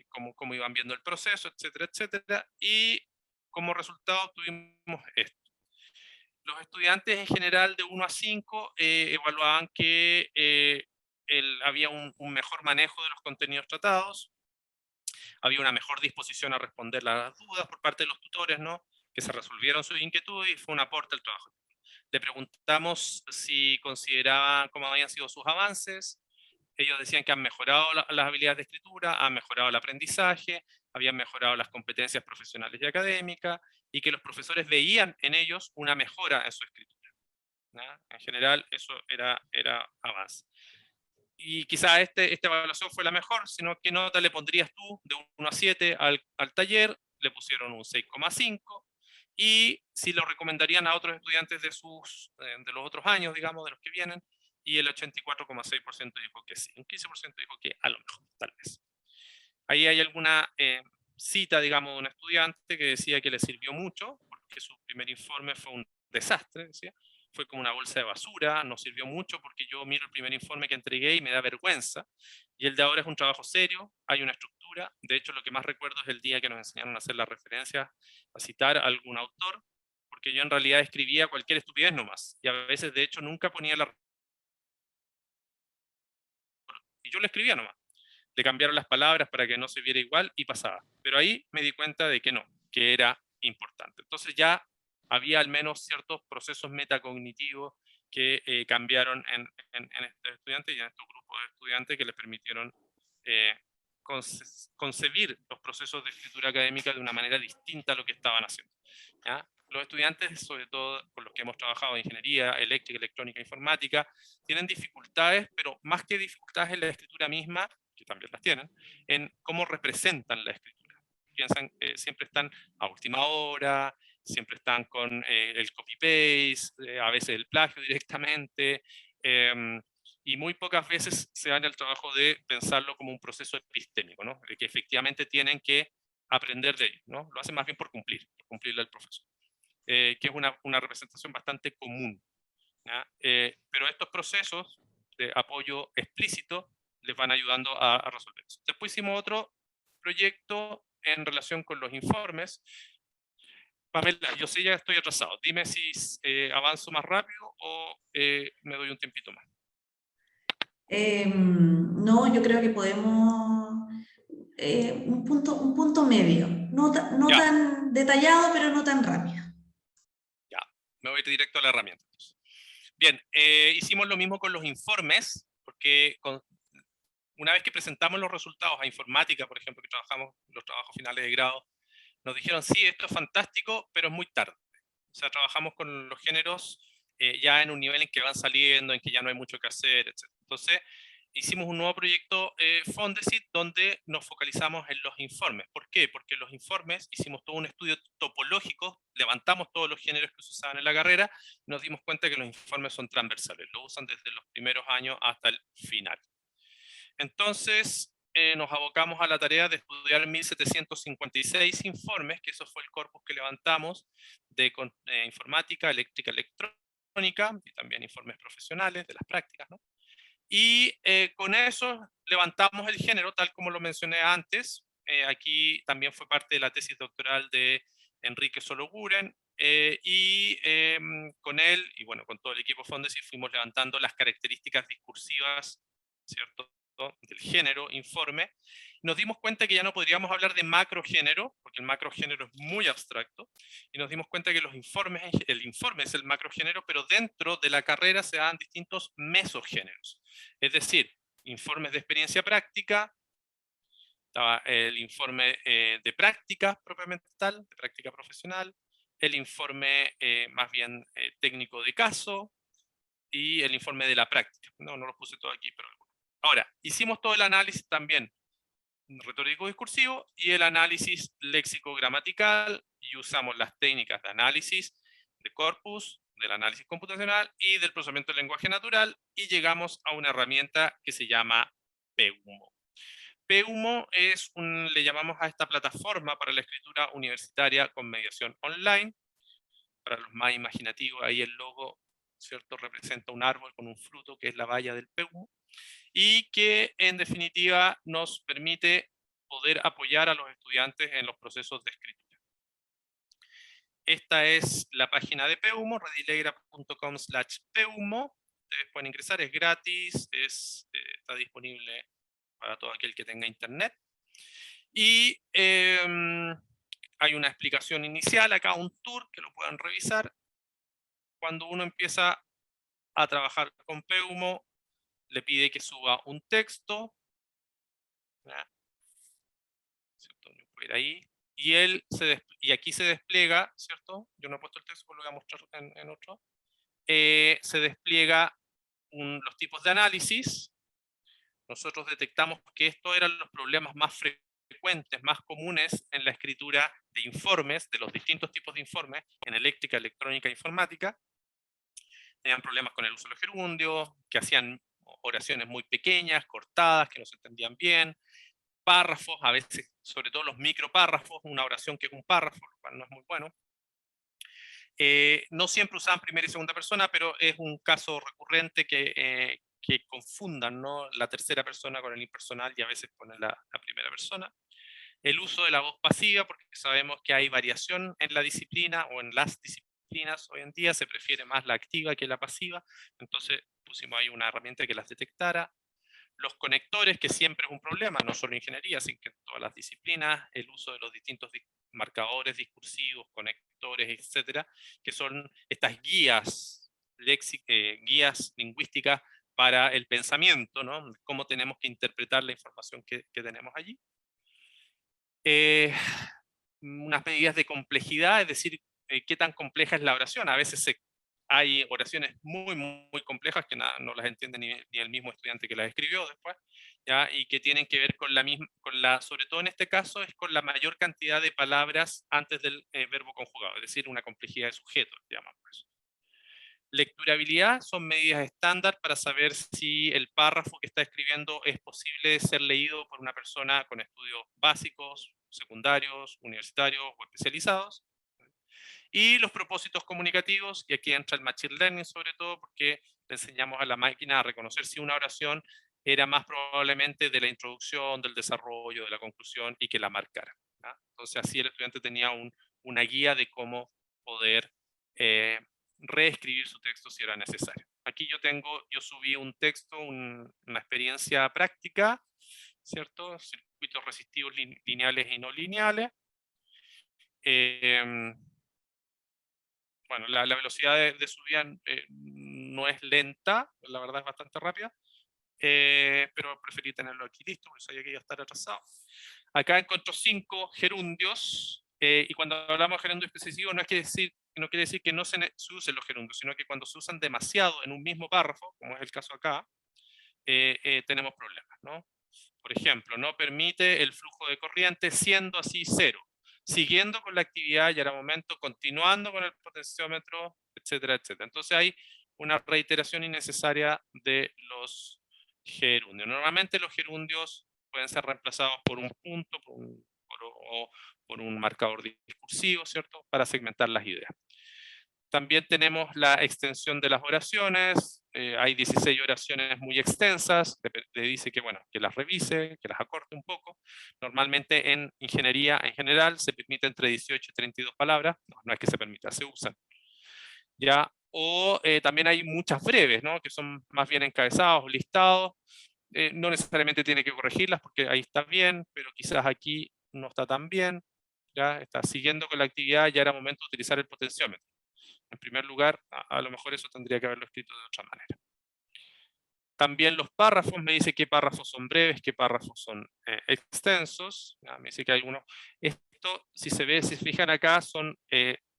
B: cómo iban viendo el proceso, etcétera, etcétera. Y como resultado tuvimos esto. Los estudiantes en general de 1 a 5 evaluaban que había un mejor manejo de los contenidos tratados, había una mejor disposición a responder las dudas por parte de los tutores, ¿no? Que se resolvieron sus inquietudes y fue un aporte al trabajo. Le preguntamos si consideraba cómo habían sido sus avances. Ellos decían que han mejorado las habilidades de escritura, han mejorado el aprendizaje, habían mejorado las competencias profesionales y académicas, y que los profesores veían en ellos una mejora en su escritura, ¿no? En general, eso era avance. Y quizá esta evaluación fue la mejor, sino ¿qué nota le pondrías tú de 1 a 7 al taller? Le pusieron un 6,5, y si lo recomendarían a otros estudiantes de los otros años, digamos, de los que vienen, y el 84,6% dijo que sí, un 15% dijo que a lo mejor, tal vez. Ahí hay alguna cita, digamos, de un estudiante que decía que le sirvió mucho, porque su primer informe fue un desastre, decía. Fue como una bolsa de basura, no sirvió mucho porque yo miro el primer informe que entregué y me da vergüenza. Y el de ahora es un trabajo serio, hay una estructura. De hecho, lo que más recuerdo es el día que nos enseñaron a hacer las referencias, a citar a algún autor, porque yo en realidad escribía cualquier estupidez nomás. Y a veces, de hecho, nunca ponía la... Y yo lo escribía nomás. Le cambiaron las palabras para que no se viera igual y pasaba. Pero ahí me di cuenta de que no, que era importante. Entonces ya había al menos ciertos procesos metacognitivos que cambiaron en estos estudiantes y en estos grupos de estudiantes que les permitieron concebir los procesos de escritura académica de una manera distinta a lo que estaban haciendo, ¿ya? Los estudiantes, sobre todo con los que hemos trabajado en ingeniería, eléctrica, electrónica, informática, tienen dificultades, pero más que dificultades en la escritura misma, que también las tienen, en cómo representan la escritura. Piensan, siempre están a última hora, siempre están con el copy-paste, a veces el plagio directamente, y muy pocas veces se dan el trabajo de pensarlo como un proceso epistémico, ¿no? Que efectivamente tienen que aprender de ello, ¿no? Lo hacen más bien por cumplirle al profesor, que es una representación bastante común, ¿ya? Pero estos procesos de apoyo explícito les van ayudando a resolver eso. Después hicimos otro proyecto en relación con los informes. Pamela, yo sí ya estoy atrasado. Dime si avanzo más rápido o me doy un tiempito más.
C: No, yo creo que podemos... un punto medio. No tan detallado, pero no tan rápido.
B: Ya, me voy directo a la herramienta. Bien, hicimos lo mismo con los informes, porque una vez que presentamos los resultados a informática, por ejemplo, que trabajamos los trabajos finales de grado, nos dijeron, sí, esto es fantástico, pero es muy tarde. O sea, trabajamos con los géneros ya en un nivel en que van saliendo, en que ya no hay mucho que hacer, etc. Entonces, hicimos un nuevo proyecto Fondesit donde nos focalizamos en los informes. ¿Por qué? Porque los informes hicimos todo un estudio topológico, levantamos todos los géneros que se usaban en la carrera, y nos dimos cuenta que los informes son transversales, lo usan desde los primeros años hasta el final. Entonces, nos abocamos a la tarea de estudiar 1756 informes, que eso fue el corpus que levantamos de informática, eléctrica, electrónica, y también informes profesionales de las prácticas, ¿no? Y con eso levantamos el género, tal como lo mencioné antes. Aquí también fue parte de la tesis doctoral de Enrique Sologuren, y con él, y bueno, con todo el equipo Fondesit, fuimos levantando las características discursivas, ¿cierto?, del género informe. Nos dimos cuenta que ya no podríamos hablar de macrogénero, porque el macrogénero es muy abstracto, y nos dimos cuenta que el informe es el macrogénero, pero dentro de la carrera se dan distintos mesogéneros. Es decir, informes de experiencia práctica, estaba el informe de práctica propiamente tal, de práctica profesional, el informe más bien técnico de caso, y el informe de la práctica. No lo puse todo aquí, pero ahora, hicimos todo el análisis también retórico-discursivo y el análisis léxico-gramatical, y usamos las técnicas de análisis de corpus, del análisis computacional y del procesamiento del lenguaje natural, y llegamos a una herramienta que se llama PEUMO. PEUMO le llamamos a esta plataforma para la escritura universitaria con mediación online. Para los más imaginativos, ahí el logo, ¿cierto?, representa un árbol con un fruto que es la valla del PEUMO, y que en definitiva nos permite poder apoyar a los estudiantes en los procesos de escritura. Esta es la página de PEUMO, redilegra.com/PEUMO, ustedes pueden ingresar, es gratis, está disponible para todo aquel que tenga internet. Y hay una explicación inicial acá, un tour que lo puedan revisar. Cuando uno empieza a trabajar con Peumo, le pide que suba un texto. ¿Cierto? Yo puedo ir ahí. Y aquí se despliega, ¿cierto? Yo no he puesto el texto, lo voy a mostrar en otro. Se despliega los tipos de análisis. Nosotros detectamos que estos eran los problemas más frecuentes, más comunes en la escritura de informes, de los distintos tipos de informes en eléctrica, electrónica e informática. Tenían problemas con el uso de los gerundios, que hacían oraciones muy pequeñas, cortadas, que no se entendían bien, párrafos, a veces, sobre todo los micropárrafos, una oración que es un párrafo, lo cual no es muy bueno. No siempre usaban primera y segunda persona, pero es un caso recurrente que confundan, ¿no?, la tercera persona con el impersonal y a veces ponen la primera persona. El uso de la voz pasiva, porque sabemos que hay variación en la disciplina o en las disciplinas hoy en día, se prefiere más la activa que la pasiva, entonces pusimos ahí una herramienta que las detectara. Los conectores, que siempre es un problema, no solo en ingeniería, sino que en todas las disciplinas, el uso de los distintos marcadores discursivos, conectores, etcétera, que son estas guías lingüísticas para el pensamiento, ¿no? Cómo tenemos que interpretar la información que tenemos allí. Unas medidas de complejidad, es decir, qué tan compleja es la oración. A veces hay oraciones muy, muy complejas que no las entiende ni el mismo estudiante que las escribió después, ¿ya? Y que tienen que ver con sobre todo en este caso, es con la mayor cantidad de palabras antes del verbo conjugado, es decir, una complejidad de sujeto, llamamos eso. Lecturabilidad son medidas estándar para saber si el párrafo que está escribiendo es posible ser leído por una persona con estudios básicos, secundarios, universitarios o especializados. Y los propósitos comunicativos, y aquí entra el machine learning sobre todo, porque le enseñamos a la máquina a reconocer si una oración era más probablemente de la introducción, del desarrollo, de la conclusión, y que la marcara, ¿ya? Entonces así el estudiante tenía una guía de cómo poder reescribir su texto si era necesario. Aquí yo subí un texto, una experiencia práctica, ¿cierto? Circuitos resistivos lineales y no lineales. Bueno, la velocidad de subida no es lenta, la verdad es bastante rápida, pero preferí tenerlo aquí listo, porque sabía que iba a estar atrasado. Acá encuentro 5 gerundios, y cuando hablamos de gerundio específico no quiere decir que no se usen los gerundios, sino que cuando se usan demasiado en un mismo párrafo, como es el caso acá, tenemos problemas, ¿no? Por ejemplo, no permite el flujo de corriente siendo así 0, siguiendo con la actividad, ya era momento, continuando con el potenciómetro, etcétera, etcétera. Entonces hay una reiteración innecesaria de los gerundios. Normalmente los gerundios pueden ser reemplazados por un punto, o por un marcador discursivo, ¿cierto?, para segmentar las ideas. También tenemos la extensión de las oraciones. Hay 16 oraciones muy extensas. Le dice que, bueno, que las revise, que las acorte un poco. Normalmente en ingeniería en general se permite entre 18 y 32 palabras. No es que se permita, se usan. ¿Ya? O también hay muchas breves, ¿no?, que son más bien encabezados, listados. No necesariamente tiene que corregirlas porque ahí está bien, pero quizás aquí no está tan bien. ¿Ya? Está siguiendo con la actividad, ya era momento de utilizar el potenciómetro. En primer lugar, a lo mejor eso tendría que haberlo escrito de otra manera. También los párrafos, me dice qué párrafos son breves, qué párrafos son extensos. Me dice que hay algunos. Esto, si se fijan acá,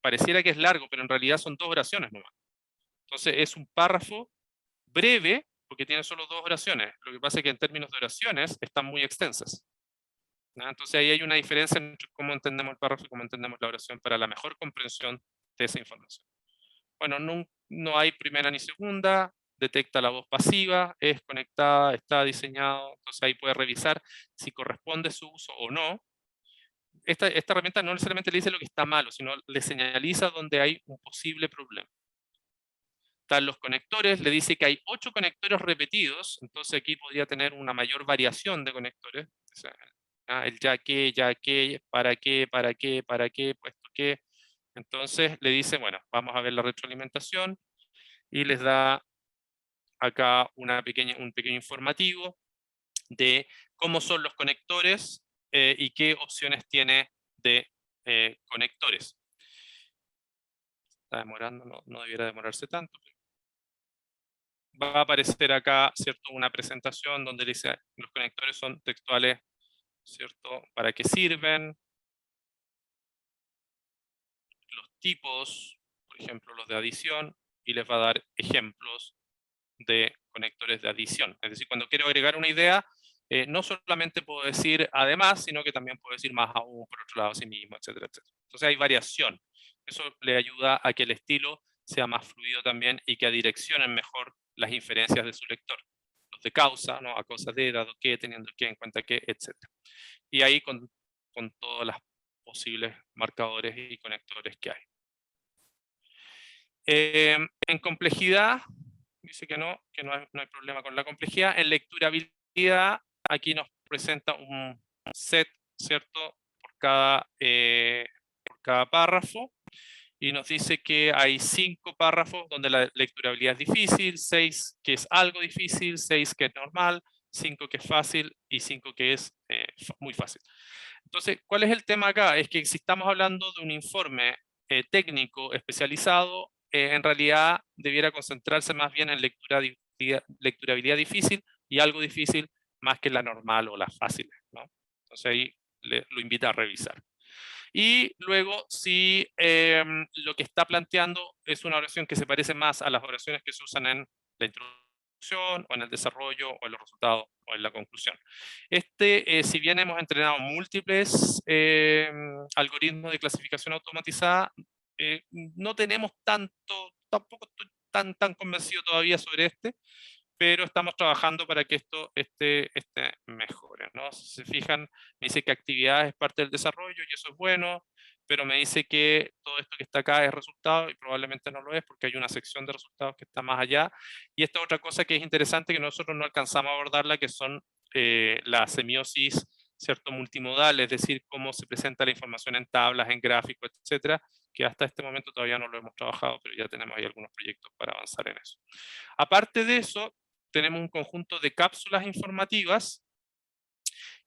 B: pareciera que es largo, pero en realidad son 2 oraciones nomás. Entonces es un párrafo breve, porque tiene solo 2 oraciones. Lo que pasa es que en términos de oraciones están muy extensas. Entonces ahí hay una diferencia entre cómo entendemos el párrafo y cómo entendemos la oración para la mejor comprensión de esa información. Bueno, no hay primera ni segunda, detecta la voz pasiva, es conectada, está diseñado, entonces ahí puede revisar si corresponde su uso o no. Esta herramienta no necesariamente le dice lo que está malo, sino le señaliza donde hay un posible problema. Están los conectores, le dice que hay 8 conectores repetidos, entonces aquí podría tener una mayor variación de conectores. O sea, el ya que, para qué, puesto que. Entonces le dice, bueno, vamos a ver la retroalimentación y les da acá un pequeño informativo de cómo son los conectores y qué opciones tiene de conectores. Está demorando, no debiera demorarse tanto. Va a aparecer acá, ¿cierto?, una presentación donde dice los conectores son textuales, ¿cierto?, para qué sirven, los tipos, por ejemplo, los de adición, y les va a dar ejemplos de conectores de adición. Es decir, cuando quiero agregar una idea, no solamente puedo decir además, sino que también puedo decir más aún, por otro lado, sí mismo, etcétera, etcétera. Entonces hay variación. Eso le ayuda a que el estilo sea más fluido también y que adireccionen mejor las inferencias de su lector. Los de causa, ¿no?, a causa de, dado que, teniendo que, en cuenta que, etcétera. Y ahí con todos los posibles marcadores y conectores que hay. En complejidad, dice que no hay problema con la complejidad. En lecturabilidad, aquí nos presenta un set, ¿cierto?, por cada párrafo, y nos dice que hay 5 párrafos donde la lecturabilidad es difícil, 6 que es algo difícil, 6 que es normal, 5 que es fácil y 5 que es muy fácil. Entonces, ¿cuál es el tema acá? Es que si estamos hablando de un informe técnico especializado, en realidad debiera concentrarse más bien en lecturabilidad difícil y algo difícil más que la normal o la fácil, ¿no? Entonces ahí lo invita a revisar. Y luego, si lo que está planteando es una oración que se parece más a las oraciones que se usan en la introducción, o en el desarrollo, o en los resultados, o en la conclusión. Si bien hemos entrenado múltiples algoritmos de clasificación automatizada, no tenemos tampoco estoy tan convencido todavía sobre pero estamos trabajando para que esto esté mejore, ¿no? Si se fijan, me dice que actividad es parte del desarrollo y eso es bueno, pero me dice que todo esto que está acá es resultado y probablemente no lo es porque hay una sección de resultados que está más allá. Y esta otra cosa que es interesante que nosotros no alcanzamos a abordarla, que son la semiosis, ¿cierto?, multimodal, es decir, cómo se presenta la información en tablas, en gráficos, etcétera, que hasta este momento todavía no lo hemos trabajado, pero ya tenemos ahí algunos proyectos para avanzar en eso. Aparte de eso, tenemos un conjunto de cápsulas informativas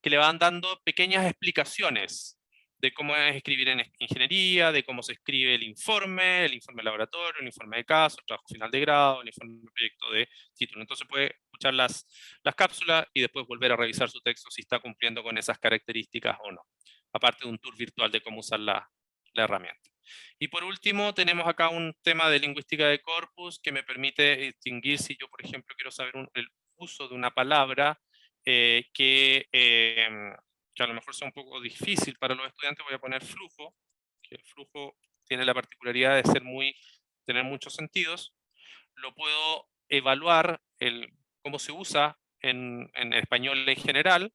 B: que le van dando pequeñas explicaciones de cómo es escribir en ingeniería, de cómo se escribe el informe de laboratorio, el informe de caso, el trabajo final de grado, el informe de proyecto de título. Entonces puede escuchar las cápsulas y después volver a revisar su texto si está cumpliendo con esas características o no. Aparte de un tour virtual de cómo usar la herramienta. Y por último, tenemos acá un tema de lingüística de corpus que me permite distinguir si yo, por ejemplo, quiero saber el uso de una palabra que a lo mejor sea un poco difícil para los estudiantes. Voy a poner flujo, que el flujo tiene la particularidad de tener muchos sentidos. Lo puedo evaluar cómo se usa en español en general.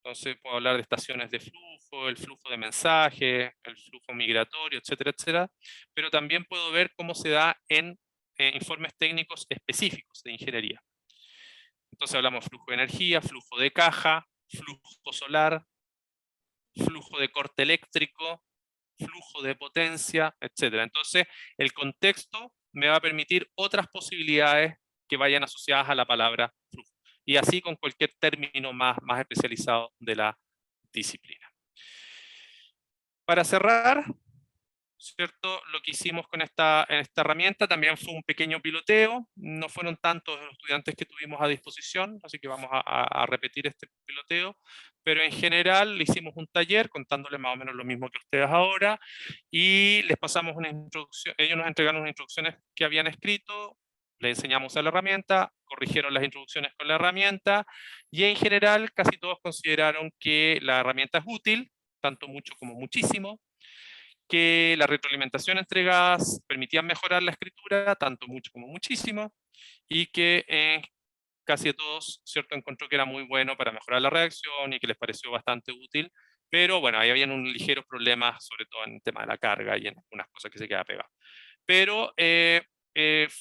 B: Entonces puedo hablar de estaciones de flujo, el flujo de mensaje, el flujo migratorio, etcétera, etcétera. Pero también puedo ver cómo se da en informes técnicos específicos de ingeniería. Entonces hablamos flujo de energía, flujo de caja, flujo solar, flujo de corte eléctrico, flujo de potencia, etcétera. Entonces el contexto me va a permitir otras posibilidades que vayan asociadas a la palabra flujo. Y así con cualquier término más especializado de la disciplina. Para cerrar, ¿cierto?, lo que hicimos con esta herramienta también fue un pequeño piloteo. No fueron tantos los estudiantes que tuvimos a disposición, así que vamos a repetir este piloteo. Pero en general le hicimos un taller contándoles más o menos lo mismo que ustedes ahora, y les pasamos una introducción. Ellos nos entregaron unas instrucciones que habían escrito, les enseñamos a la herramienta, corrigieron las instrucciones con la herramienta, y en general casi todos consideraron que la herramienta es útil, tanto mucho como muchísimo, que la retroalimentación entregada permitía mejorar la escritura, tanto mucho como muchísimo, y que casi a todos, ¿cierto?, encontró que era muy bueno para mejorar la redacción y que les pareció bastante útil, pero bueno, ahí habían un ligeros problemas, sobre todo en el tema de la carga y en algunas cosas que se queda pegado. Pero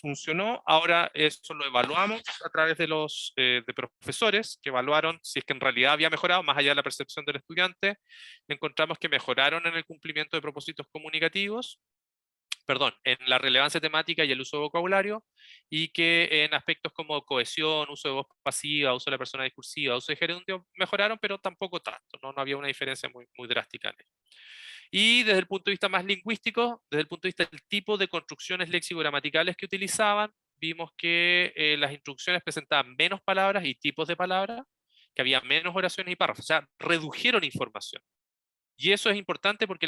B: funcionó. Ahora eso lo evaluamos a través de los profesores que evaluaron si es que en realidad había mejorado, más allá de la percepción del estudiante. Encontramos que mejoraron en el cumplimiento de propósitos comunicativos, perdón, en la relevancia temática y el uso de vocabulario, y que en aspectos como cohesión, uso de voz pasiva, uso de la persona discursiva, uso de gerundio, mejoraron, pero tampoco tanto, no había una diferencia muy drástica en ello. Y desde el punto de vista más lingüístico, desde el punto de vista del tipo de construcciones léxico-gramaticales que utilizaban, vimos que las instrucciones presentaban menos palabras y tipos de palabras, que había menos oraciones y párrafos, o sea, redujeron información. Y eso es importante porque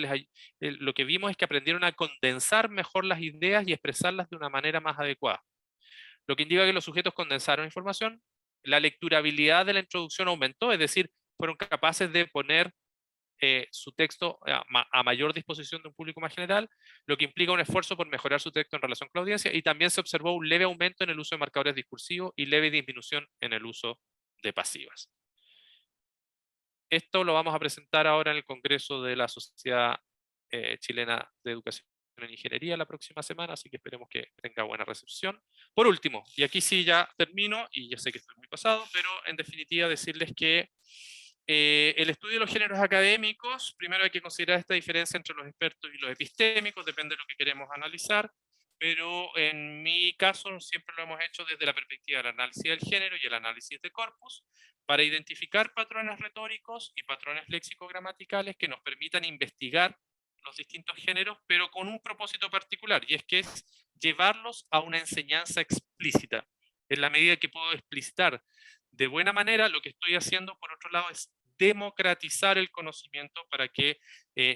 B: lo que vimos es que aprendieron a condensar mejor las ideas y expresarlas de una manera más adecuada. Lo que indica que los sujetos condensaron información, la lecturabilidad de la introducción aumentó, es decir, fueron capaces de poner su texto a mayor disposición de un público más general, lo que implica un esfuerzo por mejorar su texto en relación con la audiencia, y también se observó un leve aumento en el uso de marcadores discursivos y leve disminución en el uso de pasivas. Esto lo vamos a presentar ahora en el Congreso de la Sociedad Chilena de Educación en Ingeniería la próxima semana, así que esperemos que tenga buena recepción. Por último, y aquí sí ya termino, y ya sé que estoy muy pasado, pero en definitiva decirles que el estudio de los géneros académicos, primero hay que considerar esta diferencia entre los expertos y los epistémicos, depende de lo que queremos analizar, pero en mi caso siempre lo hemos hecho desde la perspectiva del análisis del género y el análisis de corpus, para identificar patrones retóricos y patrones léxico-gramaticales que nos permitan investigar los distintos géneros, pero con un propósito particular, y es que es llevarlos a una enseñanza explícita. En la medida que puedo explicitar de buena manera, lo que estoy haciendo, por otro lado, es democratizar el conocimiento para que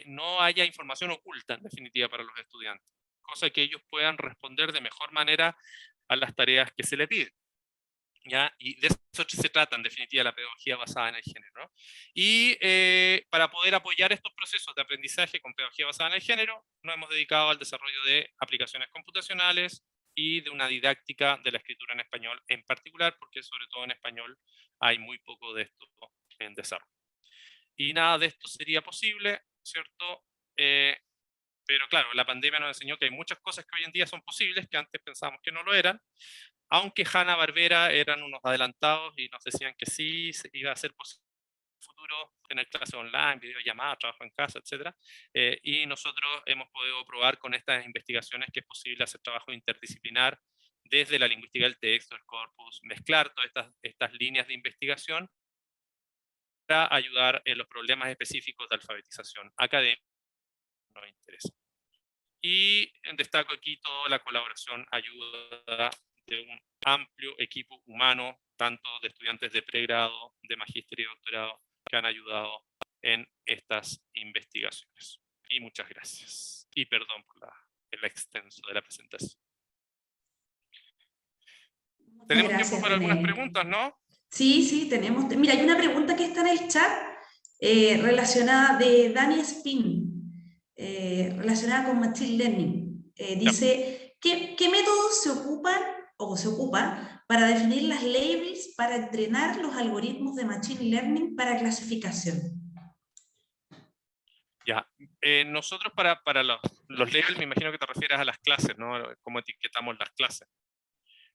B: no haya información oculta, en definitiva, para los estudiantes, cosa que ellos puedan responder de mejor manera a las tareas que se les piden. ¿Ya? Y de eso se trata, en definitiva, la pedagogía basada en el género, ¿no? Y para poder apoyar estos procesos de aprendizaje con pedagogía basada en el género, nos hemos dedicado al desarrollo de aplicaciones computacionales y de una didáctica de la escritura en español en particular, porque sobre todo en español hay muy poco de esto en desarrollo. Y nada de esto sería posible, ¿cierto? Pero claro, la pandemia nos enseñó que hay muchas cosas que hoy en día son posibles, que antes pensábamos que no lo eran, aunque Hanna-Barbera eran unos adelantados y nos decían que sí iba a ser posible en el futuro tener clases online, videollamadas, trabajo en casa, etc. Y nosotros hemos podido probar con estas investigaciones que es posible hacer trabajo interdisciplinar desde la lingüística del texto, el corpus, mezclar todas estas líneas de investigación para ayudar en los problemas específicos de alfabetización académica que nos interesa. Y destaco aquí toda la colaboración, ayuda de un amplio equipo humano, tanto de estudiantes de pregrado, de magíster y doctorado, que han ayudado en estas investigaciones. Y muchas gracias. Y perdón por el extenso de la presentación. Tenemos tiempo para algunas preguntas, ¿no?
C: Sí, tenemos. Mira, hay una pregunta que está en el chat relacionada de Dani Spin, relacionada con Machine Learning. Dice, ¿qué métodos se ocupan para definir las labels para entrenar los algoritmos de Machine Learning para clasificación?
B: Ya, nosotros para los labels, me imagino que te refieres a las clases, ¿no? Cómo etiquetamos las clases.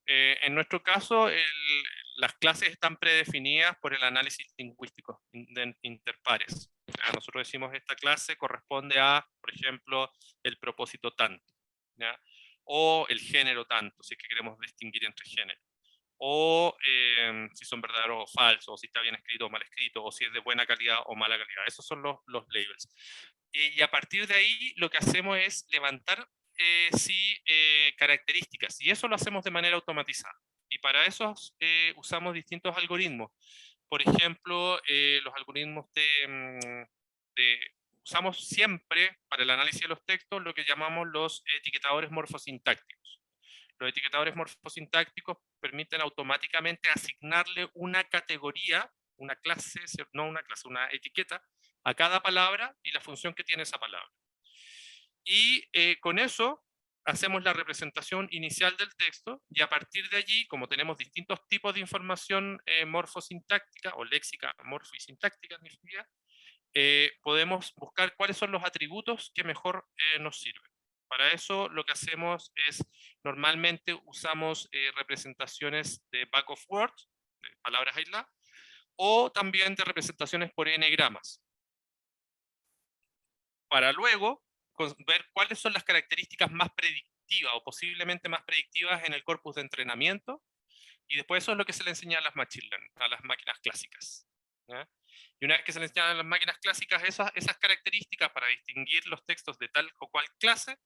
B: En nuestro caso, las clases están predefinidas por el análisis lingüístico de interpares. O sea, nosotros decimos esta clase corresponde a, por ejemplo, el propósito tanto, ¿ya? O el género tanto, si es que queremos distinguir entre géneros. O si son verdaderos o falsos, o si está bien escrito o mal escrito, o si es de buena calidad o mala calidad. Esos son los labels. Y a partir de ahí lo que hacemos es levantar características, y eso lo hacemos de manera automatizada. Y para eso usamos distintos algoritmos. Por ejemplo, los algoritmos usamos siempre para el análisis de los textos lo que llamamos los etiquetadores morfosintácticos. Los etiquetadores morfosintácticos permiten automáticamente asignarle una categoría, una clase, no una clase, una etiqueta, a cada palabra y la función que tiene esa palabra. Y con eso hacemos la representación inicial del texto, y a partir de allí, como tenemos distintos tipos de información morfosintáctica o léxica, morfo y sintáctica en definitiva, podemos buscar cuáles son los atributos que mejor nos sirven. Para eso lo que hacemos es, normalmente usamos representaciones de back of words, de palabras aisladas, o también de representaciones por n-gramas. Para luego, ver cuáles son las características más predictivas o posiblemente más predictivas en el corpus de entrenamiento, y después eso es lo que se le enseña a las machine learning, a las máquinas clásicas. ¿Ya? Y una vez que se le enseñan a las máquinas clásicas esas características para distinguir los textos de tal o cual clase,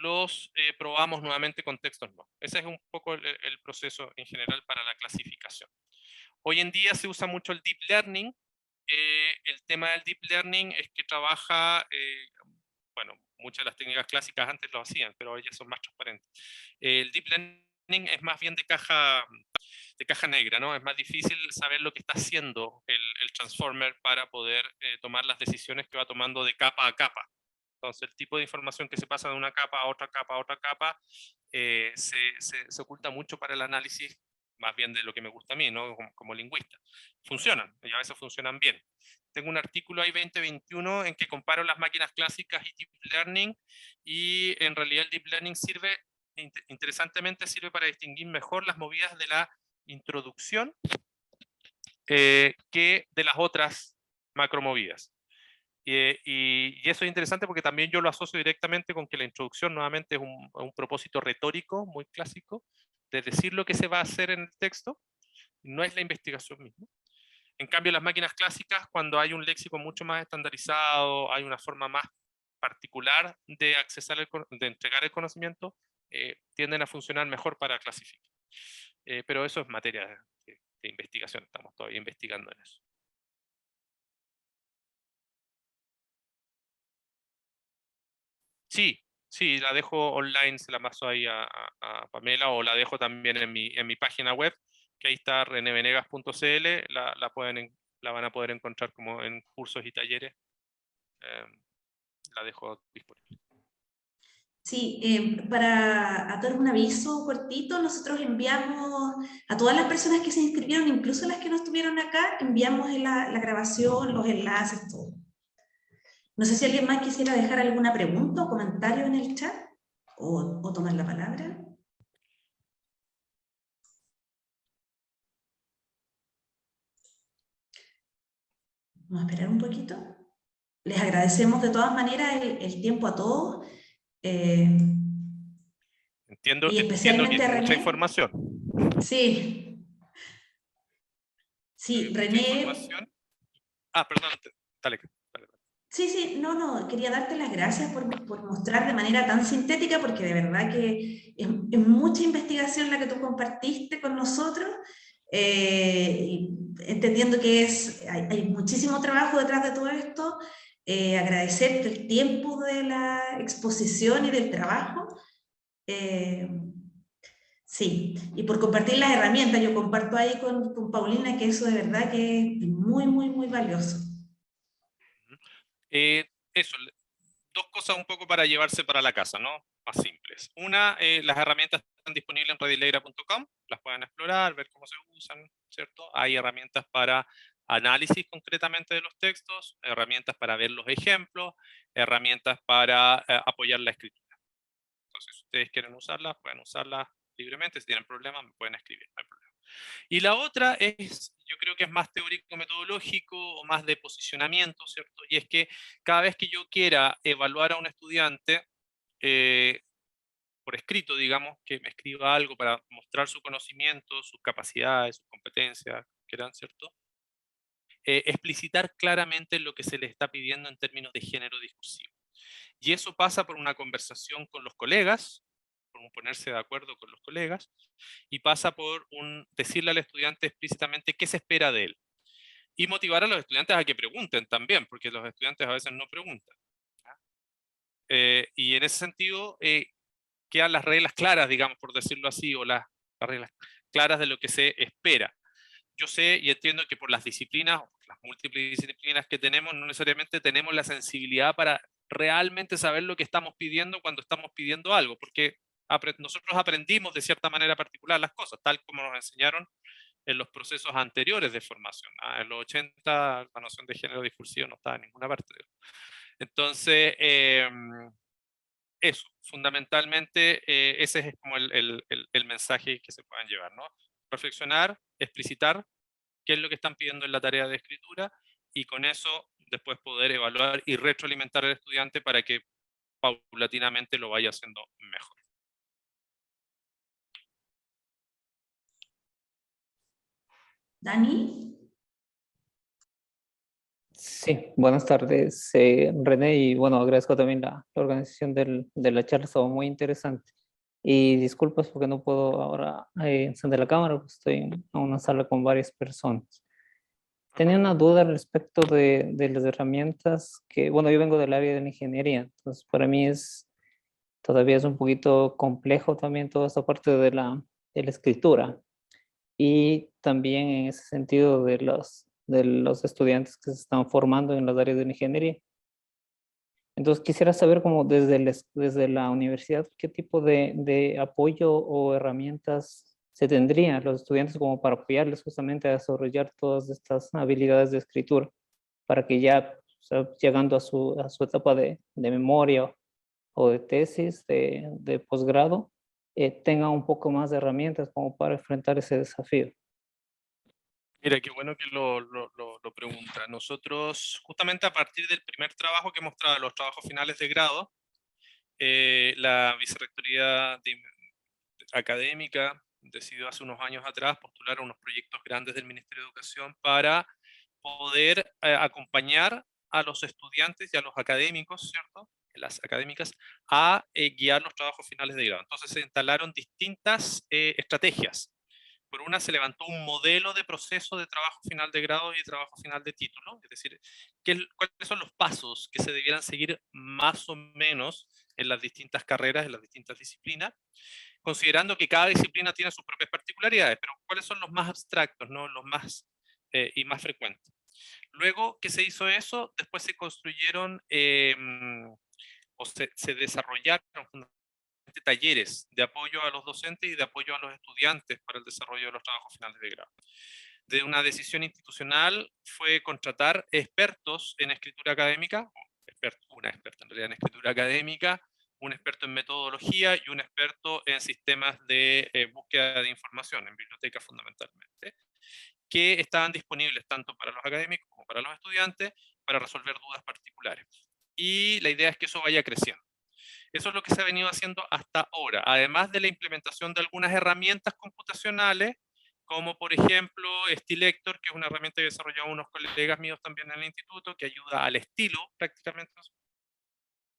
B: los probamos nuevamente con textos no. Ese es un poco el proceso en general para la clasificación. Hoy en día se usa mucho el deep learning. El tema del deep learning es que trabaja, bueno, muchas de las técnicas clásicas antes lo hacían, pero hoy ya son más transparentes. El deep learning es más bien de caja negra, ¿no? Es más difícil saber lo que está haciendo el transformer para poder tomar las decisiones que va tomando de capa a capa. Entonces, el tipo de información que se pasa de una capa a otra capa a otra capa se oculta mucho para el análisis, más bien de lo que me gusta a mí, ¿no? Como lingüista. Funcionan, y a veces funcionan bien. Tengo un artículo ahí 2021 en que comparo las máquinas clásicas y deep learning, y en realidad el deep learning sirve, interesantemente sirve para distinguir mejor las movidas de la introducción que de las otras macromovidas. Y eso es interesante porque también yo lo asocio directamente con que la introducción nuevamente es un propósito retórico muy clásico de decir lo que se va a hacer en el texto, no es la investigación misma. En cambio, las máquinas clásicas, cuando hay un léxico mucho más estandarizado, hay una forma más particular de de entregar el conocimiento, tienden a funcionar mejor para clasificar. Pero eso es materia de investigación, estamos todavía investigando en eso. Sí, sí, la dejo online, se la paso ahí a Pamela, o la dejo también en mi página web, que ahí está renevenegas.cl, la van a poder encontrar como en cursos y talleres. La dejo disponible.
C: Sí, para dar un aviso cortito, nosotros enviamos a todas las personas que se inscribieron, incluso las que no estuvieron acá, enviamos la grabación, los enlaces, todo. No sé si alguien más quisiera dejar alguna pregunta o comentario en el chat o tomar la palabra. Vamos a esperar un poquito. Les agradecemos de todas maneras el tiempo a todos.
B: Entiendo
C: Y
B: que
C: especialmente
B: es
C: a
B: mucha
C: René.
B: información.
C: Sí. Sí,
B: Mucha
C: René.
B: información. Ah, perdón, dale.
C: Sí, no, quería darte las gracias por mostrar de manera tan sintética, porque de verdad que es mucha investigación la que tú compartiste con nosotros, entendiendo que hay muchísimo trabajo detrás de todo esto, agradecerte el tiempo de la exposición y del trabajo, sí, y por compartir las herramientas. Yo comparto ahí con Paulina que eso de verdad que es muy, muy, muy valioso.
B: Eso, dos cosas un poco para llevarse para la casa, ¿no? Más simples. Una, las herramientas están disponibles en redilegra.com, las pueden explorar, ver cómo se usan, ¿cierto? Hay herramientas para análisis concretamente de los textos, herramientas para ver los ejemplos, herramientas para apoyar la escritura. Entonces, si ustedes quieren usarlas, pueden usarlas libremente. Si tienen problemas, me pueden escribir, no hay problema. Y la otra es, yo creo que es más teórico-metodológico o más de posicionamiento, ¿cierto? Y es que cada vez que yo quiera evaluar a un estudiante, por escrito, digamos, que me escriba algo para mostrar su conocimiento, sus capacidades, sus competencias, quieran, ¿cierto? Explicitar claramente lo que se le está pidiendo en términos de género discursivo. Y eso pasa por una conversación con los colegas, por un ponerse de acuerdo con los colegas, y pasa por decirle al estudiante explícitamente qué se espera de él. Y motivar a los estudiantes a que pregunten también, porque los estudiantes a veces no preguntan. Y en ese sentido, quedan las reglas claras, digamos, por decirlo así, o las reglas claras de lo que se espera. Yo sé y entiendo que por las disciplinas, las múltiples disciplinas que tenemos, no necesariamente tenemos la sensibilidad para realmente saber lo que estamos pidiendo cuando estamos pidiendo algo, porque nosotros aprendimos de cierta manera particular las cosas, tal como nos enseñaron en los procesos anteriores de formación. En los 80 la noción de género discursivo no estaba en ninguna parte. Entonces, eso, fundamentalmente, ese es como el mensaje que se puedan llevar, ¿no? Reflexionar, explicitar qué es lo que están pidiendo en la tarea de escritura, y con eso después poder evaluar y retroalimentar al estudiante para que paulatinamente lo vaya haciendo mejor.
C: Dani.
D: Sí, buenas tardes, René, y bueno, agradezco también la organización de la charla, estaba muy interesante. Y disculpas porque no puedo ahora encender la cámara, porque estoy en una sala con varias personas. Tenía una duda respecto de las herramientas que, bueno, yo vengo del área de la ingeniería, entonces para mí todavía es un poquito complejo también toda esta parte de la escritura. Y también en ese sentido de los estudiantes que se están formando en las áreas de la ingeniería. Entonces quisiera saber como desde la universidad qué tipo de apoyo o herramientas se tendrían los estudiantes como para apoyarles justamente a desarrollar todas estas habilidades de escritura para que ya, o sea, llegando a su etapa de memoria o de tesis de posgrado, tengan un poco más de herramientas como para enfrentar ese desafío.
B: Mira, qué bueno que lo pregunta. Nosotros, justamente a partir del primer trabajo que hemos trabajado, los trabajos finales de grado, la Vicerrectoría Académica decidió hace unos años atrás postular a unos proyectos grandes del Ministerio de Educación para poder acompañar a los estudiantes y a los académicos, ¿cierto?, las académicas, a guiar los trabajos finales de grado. Entonces se instalaron distintas estrategias. Por una, se levantó un modelo de proceso de trabajo final de grado y trabajo final de título, es decir, cuáles son los pasos que se debieran seguir más o menos en las distintas carreras, en las distintas disciplinas, considerando que cada disciplina tiene sus propias particularidades, pero cuáles son los más abstractos, ¿no?, los más y más frecuentes. Luego que se hizo eso, después se construyeron o se desarrollaron talleres de apoyo a los docentes y de apoyo a los estudiantes para el desarrollo de los trabajos finales de grado. De una decisión institucional fue contratar expertos en escritura académica, una experta en realidad en escritura académica, un experto en metodología y un experto en sistemas de búsqueda de información, en bibliotecas fundamentalmente, que estaban disponibles tanto para los académicos como para los estudiantes para resolver dudas particulares. Y la idea es que eso vaya creciendo. Eso es lo que se ha venido haciendo hasta ahora, además de la implementación de algunas herramientas computacionales, como por ejemplo Stilector, que es una herramienta que desarrollaron unos colegas míos también en el instituto, que ayuda al estilo prácticamente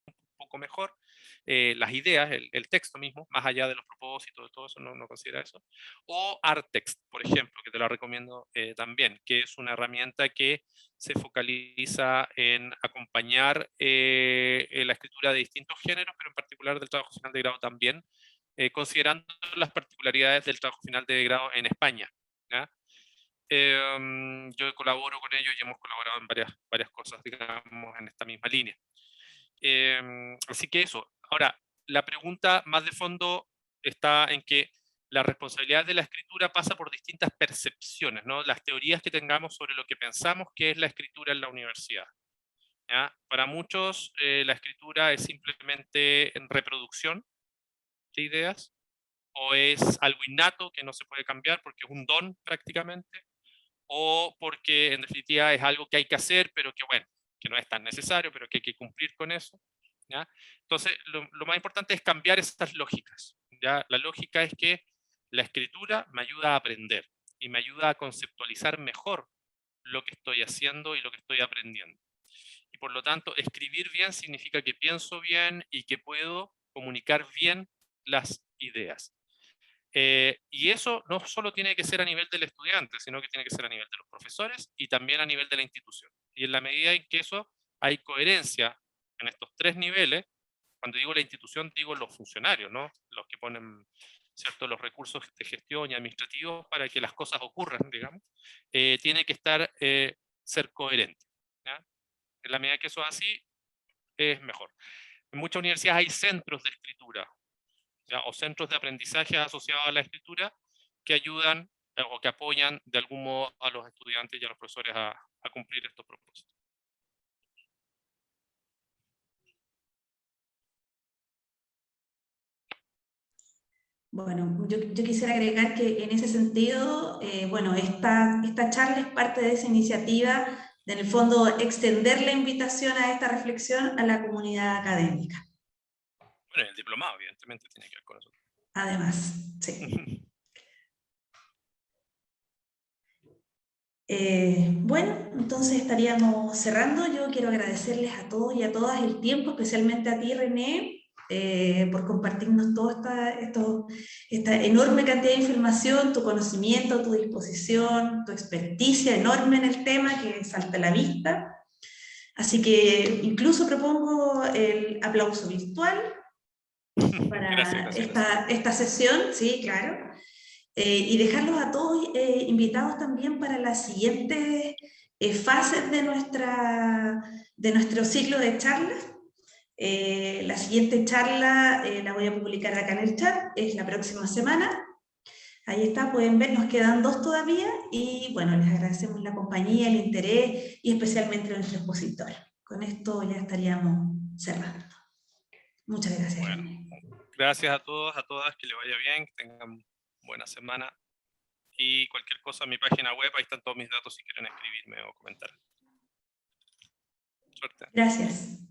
B: un poco mejor, las ideas, el texto mismo, más allá de los propósitos, de todo eso, no considera eso. O Arttext, por ejemplo, que te la recomiendo también, que es una herramienta que se focaliza en acompañar la escritura de distintos géneros, pero en particular del trabajo final de grado también, considerando las particularidades del trabajo final de grado en España, ¿ya? Yo colaboro con ellos y hemos colaborado en varias cosas, digamos, en esta misma línea. Así que eso. Ahora, la pregunta más de fondo está en que la responsabilidad de la escritura pasa por distintas percepciones, ¿no? Las teorías que tengamos sobre lo que pensamos que es la escritura en la universidad, ¿ya? Para muchos, la escritura es simplemente reproducción de ideas, o es algo innato que no se puede cambiar porque es un don prácticamente, o porque en definitiva es algo que hay que hacer, pero que bueno, que no es tan necesario, pero que hay que cumplir con eso, ¿ya? Entonces, lo más importante es cambiar estas lógicas, ¿ya? La lógica es que la escritura me ayuda a aprender y me ayuda a conceptualizar mejor lo que estoy haciendo y lo que estoy aprendiendo. Y por lo tanto, escribir bien significa que pienso bien y que puedo comunicar bien las ideas. Y eso no solo tiene que ser a nivel del estudiante, sino que tiene que ser a nivel de los profesores y también a nivel de la institución. Y en la medida en que eso hay coherencia en estos tres niveles, cuando digo la institución, digo los funcionarios, ¿no? Los que ponen, ¿cierto?, los recursos de gestión y administrativos para que las cosas ocurran, digamos, tiene que ser coherente, ¿ya? En la medida que eso es así, es mejor. En muchas universidades hay centros de escritura, ¿ya?, o centros de aprendizaje asociados a la escritura que ayudan o que apoyan de algún modo a los estudiantes y a los profesores a cumplir estos propósitos.
C: Bueno, yo quisiera agregar que en ese sentido, bueno, esta charla es parte de esa iniciativa de, en el fondo, extender la invitación a esta reflexión a la comunidad académica.
B: Bueno, el diplomado, evidentemente, tiene que ver con eso.
C: Además, sí. Bueno, entonces estaríamos cerrando. Yo quiero agradecerles a todos y a todas el tiempo, especialmente a ti, René, por compartirnos toda esta enorme cantidad de información, tu conocimiento, tu disposición, tu experticia enorme en el tema que salta a la vista. Así que incluso propongo el aplauso virtual para
B: Gracias.
C: esta sesión, sí, claro. Y dejarlos a todos invitados también para las siguientes fases de nuestro ciclo de charlas. La siguiente charla la voy a publicar acá en el chat, es la próxima semana. Ahí está, pueden ver, nos quedan 2 todavía y bueno, les agradecemos la compañía, el interés y especialmente a nuestro expositor. Con esto ya estaríamos cerrando. Muchas gracias.
B: Bueno, gracias a todos, a todas, que les vaya bien, que tengan buena semana. Y cualquier cosa en mi página web, ahí están todos mis datos si quieren escribirme o comentar. Suerte.
C: Gracias.